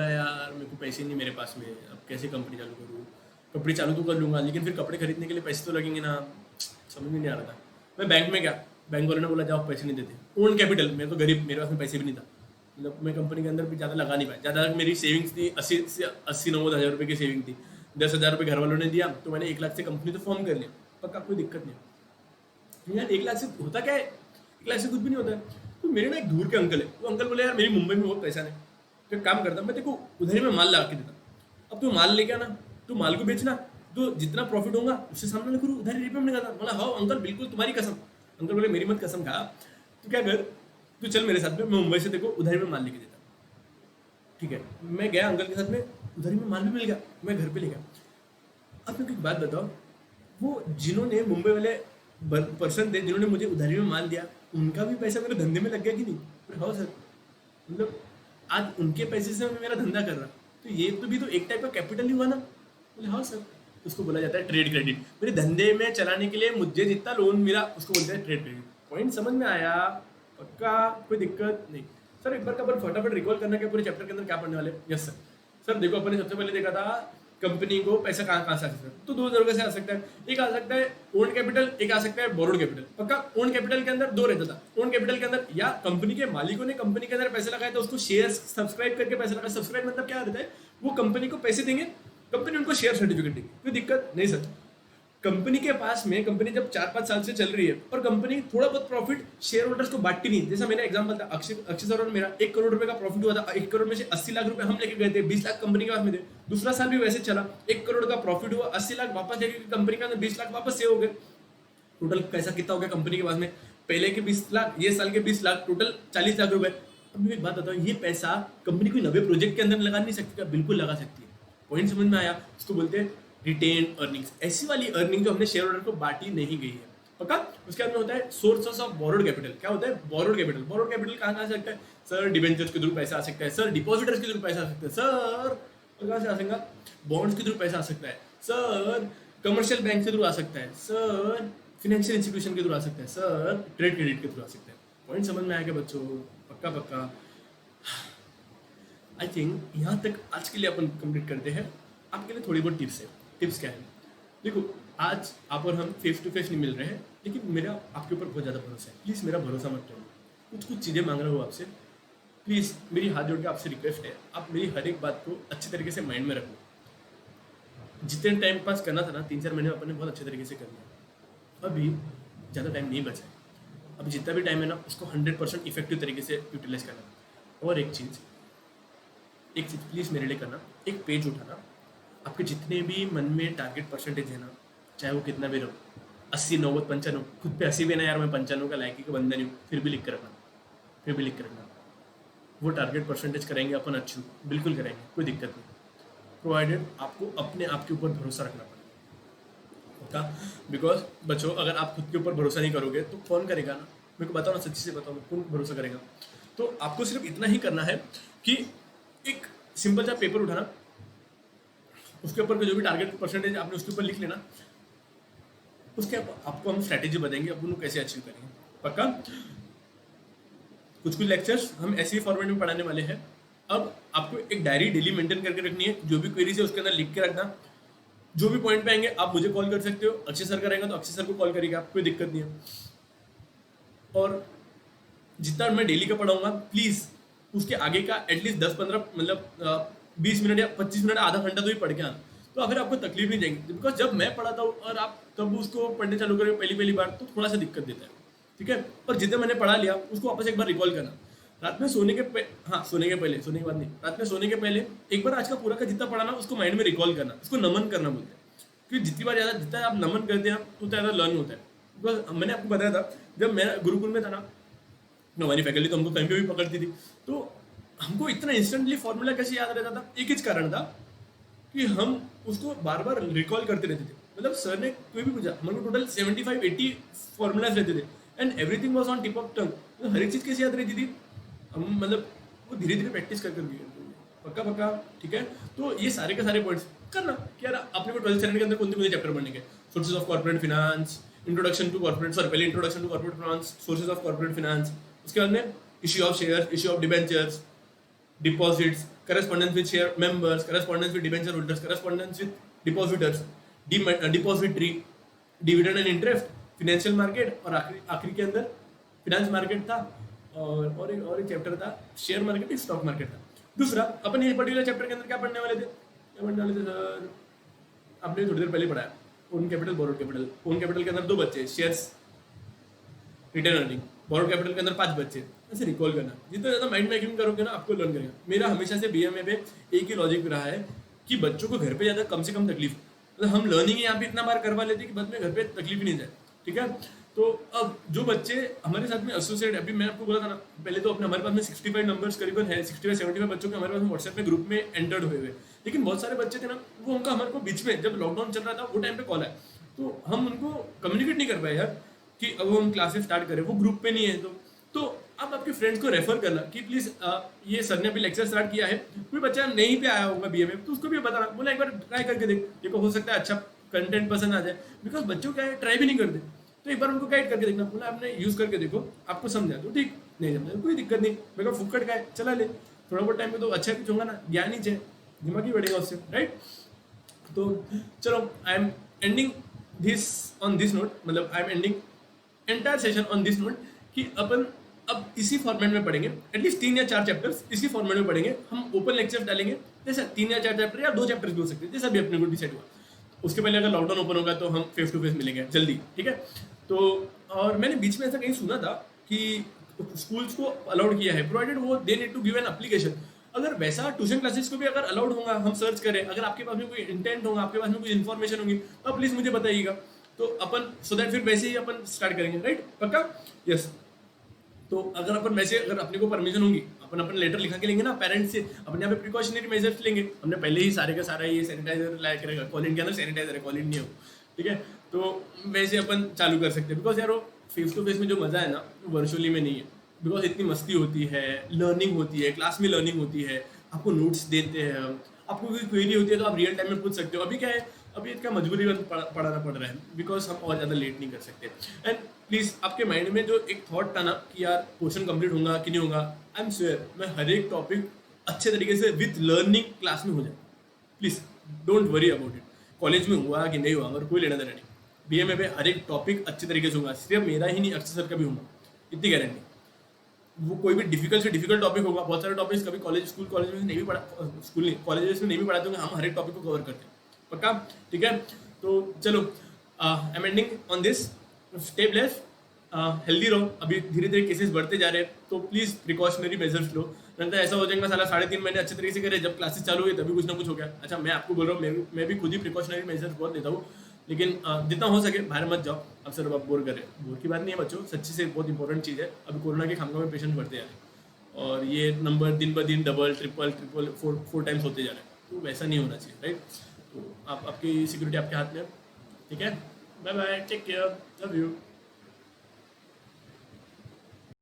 यार मेरे को पैसे नहीं मेरे पास में, अब कैसे कंपनी चालू करूँ? कपड़े चालू तो कर लूँगा, लेकिन फिर कपड़े खरीदने के लिए पैसे तो लगेंगे ना, समझ में नहीं आ रहा था। मैं बैंक में गया, बैंक वालों ने बोला जाओ पैसे नहीं देते, ओन कैपिटल, मैं तो गरीब, मेरे पास में पैसे भी नहीं था, मतलब मैं कंपनी के अंदर भी ज़्यादा लगा नहीं पाया, ज़्यादा मेरी सेविंग्स थी 80-90 हज़ार रुपये की सेविंग थी, 10,000 रुपये घर वालों ने दिया, तो मैंने 1 लाख से कंपनी तो फॉर्म कर लिया, पक्का कोई दिक्कत नहीं। यार 1 लाख से होता क्या है, 1 लाख से कुछ भी नहीं होता है। तो मेरे ना एक दूर के अंकल है, वो अंकल बोले यार मेरी मुंबई में बहुत पैसा नहीं, तो काम करता मैं देखो उधर ही मैं माल लगा के देता, अब तू माल लेके आना, तू माल को बेचना, तो जितना प्रॉफिट होगा उससे सामने ना करूँ, उधर ही रिपेमेंट करता। बोला हाँ अंकल बिल्कुल तुम्हारी कसम। अंकल बोले मेरी मत कसम खा, तो क्या कर, तू चल मेरे साथ में, मैं मुंबई से देखो उधर में माल लेके देता। ठीक है, मैं गया अंकल के साथ में, उधर में माल भी मिल गया, मैं घर पे ले गया। अब मैं एक बात बताओ, वो जिन्होंने मुंबई वाले पर्सन थे जिन्होंने मुझे उधारी में माल दिया, उनका भी पैसा मेरे धंधे में लग गया कि नहीं? बोले हाँ सर, मतलब आज उनके पैसे से मैं मेरा धंधा कर रहा, तो ये तो भी तो एक टाइप का कैपिटल ही हुआ ना। बोले हाँ सर, उसको बोला जाता है ट्रेड क्रेडिट। मेरे धंधे में चलाने के लिए मुझे जितना लोन मिला उसको बोलते हैं ट्रेड क्रेडिट। पॉइंट समझ में आया? पक्का, कोई दिक्कत नहीं। सर एक बार का अपन फटाफट रिकॉल करना कि पूरे चैप्टर के अंदर क्या पढ़ने वाले। Yes sir. सर देखो अपन ने सबसे पहले देखा था कंपनी को पैसा कहाँ से आ सकता है, तो दो तरीके से आ सकता है। एक आ सकता है ओन कैपिटल, एक आ सकता है बोरोड कैपिटल। पक्का ओन कैपिटल के अंदर दो रहता था। ओन कैपिटल के अंदर या कंपनी के मालिकों ने कंपनी के अंदर पैसे लगाए तो उसको शेयर सब्सक्राइब करके पैसे लगाए। सब्सक्राइब मतलब क्या रहता है, वो कंपनी को पैसे देंगे, कंपनी उनको शेयर सर्टिफिकेट देगी। कोई दिक्कत नहीं सर। कंपनी के पास में, कंपनी जब 4-5 साल से चल रही है और कंपनी थोड़ा बहुत प्रॉफिट शेयर होल्डर्स को बांटती नहीं, जैसा मैंने एग्जांपल था अक्षय सर और मेरा 1 करोड़ रुपए का प्रॉफिट हुआ था। 1 करोड़ में से 80 लाख रुपए हम लेके गए थे, 20 लाख कंपनी के पास में थे। दूसरा साल भी वैसे चला, 1 करोड़ का प्रॉफिट हुआ, 80 लाख वापस लेके कंपनी के अंदर 20 लाख वापस सेव हो गए। टोटल पैसा कितना हो गया कंपनी के पास में? पहले के 20 लाख, ये साल के 20 लाख, टोटल 40 लाख रुपए। अब मैं एक बात बताऊँ, ये पैसा कंपनी कोई नवे प्रोजेक्ट के अंदर लगा नहीं सकती क्या? बिल्कुल लगा सकती है। पॉइंट समझ में आया? इसको बोलते हैं रिटेन अर्निंग्स। ऐसी वाली अर्निंग जो हमने शेयर होल्डर को बांटी नहीं गई है। पक्का? उसके बाद में होता है सोर्सेस ऑफ बोरोड कैपिटल। क्या होता है? Borrowed capital. बोरोड कैपिटल कहाँ आ सकता है? सर डिबेंचर्स के थ्रू पैसा आ सकता है, सर डिपॉजिटर्स के थ्रू पैसा आ सकता है, सर कहाँ से आ सकता है? बॉन्ड्स के थ्रू पैसा आ सकता है, सर कमर्शियल बैंक के थ्रू आ सकता है, सर फाइनेंशियल इंस्टीट्यूशन के थ्रू आ सकता है, सर ट्रेड क्रेडिट के थ्रू आ सकता है। पॉइंट समझ में आएगा बच्चों? पक्का पक्का। आई थिंक यहाँ तक आज के लिए अपन कंप्लीट करते हैं। आपके लिए थोड़ी बहुत टिप्स है। टिप्स क्या है? देखो, आज आप और हम फेस टू फेस नहीं मिल रहे हैं, लेकिन मेरा आपके ऊपर बहुत ज़्यादा भरोसा है। प्लीज़ मेरा भरोसा मत तोड़ो। कुछ कुछ चीज़ें मांग रहा हूँ आपसे, प्लीज़ मेरी हाथ जोड़ के आपसे रिक्वेस्ट है, आप मेरी हर एक बात को अच्छी तरीके से माइंड में रखो। जितने टाइम पास करना था ना 3-4 महीने में अपन ने बहुत अच्छे तरीके से कर लिया। अभी ज़्यादा टाइम नहीं बचा है। अभी जितना भी टाइम है ना उसको 100% इफेक्टिव तरीके से यूटिलाइज करना। और एक चीज़ प्लीज़ मेरे लिए करना, एक पेज उठाना, आपके जितने भी मन में टारगेट परसेंटेज है ना, चाहे वो कितना भी रहो, 80, 90, 95, खुद पे 80 भी ना यार, मैं 95 का लायकी का बंदा नहीं हूँ, फिर भी लिख कर रखना। वो टारगेट परसेंटेज करेंगे अपन, अचीव बिल्कुल करेंगे, कोई दिक्कत नहीं, प्रोवाइडेड आपको अपने आप के ऊपर भरोसा रखना पड़ेगा। बिकॉज बच्चों, अगर आप खुद के ऊपर भरोसा नहीं करोगे तो कौन करेगा ना? मेरे को बताओ ना, सच्ची से बताओ ना, कौन भरोसा करेगा? तो आपको सिर्फ इतना ही करना है कि एक सिंपल सा पेपर उठाना, उसके ऊपर जो भी टारगेट परसेंटेज आपने उसके ऊपर लिख लेना, उसके आपको हम स्ट्रैटेजी बताएंगे अपन को कैसे अचीव करेंगे। पक्का? कुछ लेक्चर्स हम ऐसे ही फॉर्मेट में पढ़ाने वाले हैं। अब आपको एक डायरी डेली मेंटेन करके रखनी है, जो भी क्वेरीज है उसके अंदर लिख के रखना। जो भी पॉइंट पे आएंगे आप मुझे कॉल कर सकते हो, अक्षय सर करेंगे तो अक्षय सर को कॉल करेगा, कोई दिक्कत नहीं है। और जितना मैं डेली का पढ़ाऊंगा, प्लीज़ उसके आगे का एटलीस्ट 10-15 मतलब 20 मिनट या 25 मिनट, आधा घंटा तो ही पढ़ के आना, तो फिर आपको तकलीफ नहीं जाएगी। बिकॉज जब मैं पढ़ाता हूँ और आप तब उसको पढ़ने चालू करें पहली बार, तो थोड़ा सा दिक्कत देता है, ठीक है? पर जितना मैंने पढ़ा लिया उसको वापस एक बार रिकॉल करना। रात में सोने के सोने के बाद नहीं, रात में सोने के पहले एक बार आज का पूरा का जितना पढ़ाना उसको माइंड में रिकॉल करना, उसको नमन करना बोलते हैं। क्योंकि जितना आप नमन करते हैं उतना ज़्यादा लर्न होता है। बिकॉज मैंने आपको बताया था, जब मैं गुरुकुल में था ना, हमारी फैकल्टी तो हमको कहीं पे भी पकड़ती थी, तो हमको इतना इंस्टेंटली फॉर्मूला कैसे याद रहता था? एक ही कारण था कि हम उसको बार बार रिकॉल करते रहते थे। मतलब सर ने कोई भी पूछा, हमारे को टोटल 75-80 फॉर्मूलाज रहते थे and everything was on tip of tongue. तो हर एक चीज़ कैसे याद रहती थी? हम मतलब वो धीरे धीरे प्रैक्टिस कर करके। पक्का, ठीक है? तो ये सारे के सारे पॉइंट्स करना कि यार अपने को 12th स्टैंडर्ड के अंदर कौन से चैप्टर पढ़ने के? Sources of corporate finance, introduction to corporate finance, sources of corporate finance. उसके बाद में issue of shares, issue of debentures, deposits, correspondence with share members, correspondence with debenture holders, correspondence with depositors, depository, dividend and interest, financial market, और आखिरी के अंदर finance market था, और एक चैप्टर था शेयर मार्केट, स्टॉक मार्केट था। दूसरा, अपन ये पर्टिकुलर चैप्टर के अंदर क्या पढ़ने वाले थे सर? आपने थोड़ी देर पहले पढ़ाया, own capital, borrowed capital. Own capital के अंदर 2 बच्चे, shares, return earning. Borrowed capital के अंदर 5 बच्चे। ऐसे रिकॉल करना, जितना ज़्यादा माइंड मेकिंग करोगे ना, आपको लर्न करेगा। मेरा हमेशा से बीएमए पे एक ही लॉजिक रहा है कि बच्चों को घर पे ज़्यादा कम से कम तकलीफ, मतलब हम लर्निंग यहाँ पे इतना बार करवा लेते कि बाद में घर पे तकलीफ ही नहीं जाए, ठीक है? तो अब जो बच्चे हमारे साथ में एसोसिएट, अभी मैं आपको बोला था ना पहले, तो अपने हमारे पास में 65 नंबर्स करीबन है, 65-75 बच्चों के हमारे पास में व्हाट्सएप में ग्रुप में एंटर्ड हुए हुए। लेकिन बहुत सारे बच्चे थे ना, वो उनका हमारे को बीच में जब लॉकडाउन चल रहा था वो टाइम पे कॉल है, तो हम उनको कम्युनिकेट नहीं कर पाए यार कि अब हम क्लासेस स्टार्ट करें, वो ग्रुप पे नहीं है। तो आप आपके फ्रेंड्स को रेफर करना कि प्लीज़ ये सर ने अभी लेक्चर स्टार्ट किया है, कोई बच्चा नहीं पे आया होगा बीए में, तो उसको भी बताना, बोला एक बार ट्राई करके देख, देखो हो सकता है अच्छा कंटेंट पसंद आ जाए। बिकॉज बच्चों क्या है, ट्राई भी नहीं करते, तो एक बार उनको गाइड करके देखना, बोला आपने यूज़ करके देखो, आपको समझा तो ठीक, नहीं समझा कोई दिक्कत नहीं, मेरे को फुकट का है, चला ले, थोड़ा बहुत टाइम में तो अच्छा कुछ होगा ना, ज्ञान ही चाहिए, दिमाग ही बढ़ेगा उससे, राइट? तो चलो, I am ending this on this note, मतलब I am ending entire session on this note कि अपन अब इसी फॉर्मेट में पढ़ेंगे, एटलीस्ट 3 या 4 चैप्टर्स इसी फॉर्मेट में पढ़ेंगे। हम ओपन लेक्चर्स डालेंगे, जैसे 3 या 4 चैप्टर या 2 चैप्टर्स भी हो सकते हैं, जैसा भी अपने को डिसाइड हुआ। उसके पहले अगर लॉकडाउन ओपन होगा तो हम फेस टू फेस मिलेंगे जल्दी, ठीक है? तो और मैंने बीच में ऐसा कहीं सुना था कि स्कूल्स को अलाउड किया है, प्रोवाइडेड वो they need to give an application. अगर वैसा ट्यूशन क्लासेस को भी अगर अलाउड होगा, हम सर्च करें, अगर आपके पास में कोई इंटेंट होगा, आपके पास में कोई इन्फॉर्मेशन होगी, तो प्लीज़ मुझे बताइएगा, तो अपन सो दैट फिर वैसे ही अपन स्टार्ट करेंगे, राइट? पक्का? यस। तो अगर अपन वैसे, अगर अपने को परमिशन होगी, अपन लेटर लिखा के लेंगे ना पेरेंट्स से, अपन यहाँ पे प्रिकॉशनरी मेजर्स लेंगे। हमने पहले ही सारे का सारा ये सैनिटाइजर लाया करेगा, कॉलिन के अंदर सैनिटाइजर है, कॉलिन नहीं हो, ठीक है? तो वैसे अपन चालू कर सकते हैं। बिकॉज यार वो फेस टू फेस में जो मज़ा है ना, वो वर्चुअली में नहीं है। बिकॉज इतनी मस्ती होती है, लर्निंग होती है, क्लास में लर्निंग होती है, आपको नोट्स देते हैं हम, आपको कोई क्वेरी होती है तो आप रियल टाइम में पूछ सकते हो। अभी क्या है, अभी इसका मजबूरी पढ़ाना पड़ रहा है, बिकॉज हम और ज़्यादा लेट नहीं कर सकते। एंड प्लीज़ आपके माइंड में जो एक थॉट था ना कि यार पोर्शन कंप्लीट होगा कि नहीं होगा, आई एम श्योर मैं हर एक टॉपिक अच्छे तरीके से विथ लर्निंग क्लास में हो जाए। Please don't worry about it, college में हुआ कि नहीं हुआ, अगर कोई लेना देना नहीं। बीएमए में हर एक टॉपिक अच्छे तरीके से होगा, सिर्फ मेरा ही नहीं, अक्षय सर का भी होगा, इतनी गारंटी। वो कोई भी डिफिकल्ट से डिफिकल्ट टॉपिक होगा, बहुत सारे टॉपिक्स कभी कॉलेज में नहीं भी पढ़ा, स्कूल नहीं कॉलेजेस में नहीं भी पढ़ाते होंगे, हम हर एक टॉपिक को कवर करते हैं, पक्का? ठीक है, तो चलो I am ending on this. Stay blessed, healthy रहो। अभी धीरे धीरे केसेस बढ़ते जा रहे हैं, तो प्लीज़ प्रिकॉशनरी मेजर्स लो, नहीं तो ऐसा हो जाएगा साला 3.5 महीने अच्छे तरीके से करे, जब क्लासेस चालू हुई तभी कुछ ना कुछ हो गया। अच्छा, मैं आपको बोल रहा हूँ, मैं भी खुद ही प्रिकॉशनरी मेजर्स बहुत लेता हूँ, लेकिन जितना हो सके बाहर मत जाओ। अब सर अब बोर करे, बोर की बात नहीं है बच्चों, सच्ची से बहुत इंपॉर्टेंट चीज़ है। अभी कोरोना के खामगांव में पेशेंट बढ़ते जा रहे हैं, और ये नंबर दिन ब दिन डबल ट्रिपल ट्रिपल 4 टाइम्स होते जा रहे हैं, तो वैसा नहीं होना चाहिए, राइट? तो आपकी सिक्योरिटी आपके हाथ में है, ठीक है? Bye bye, take care, love you.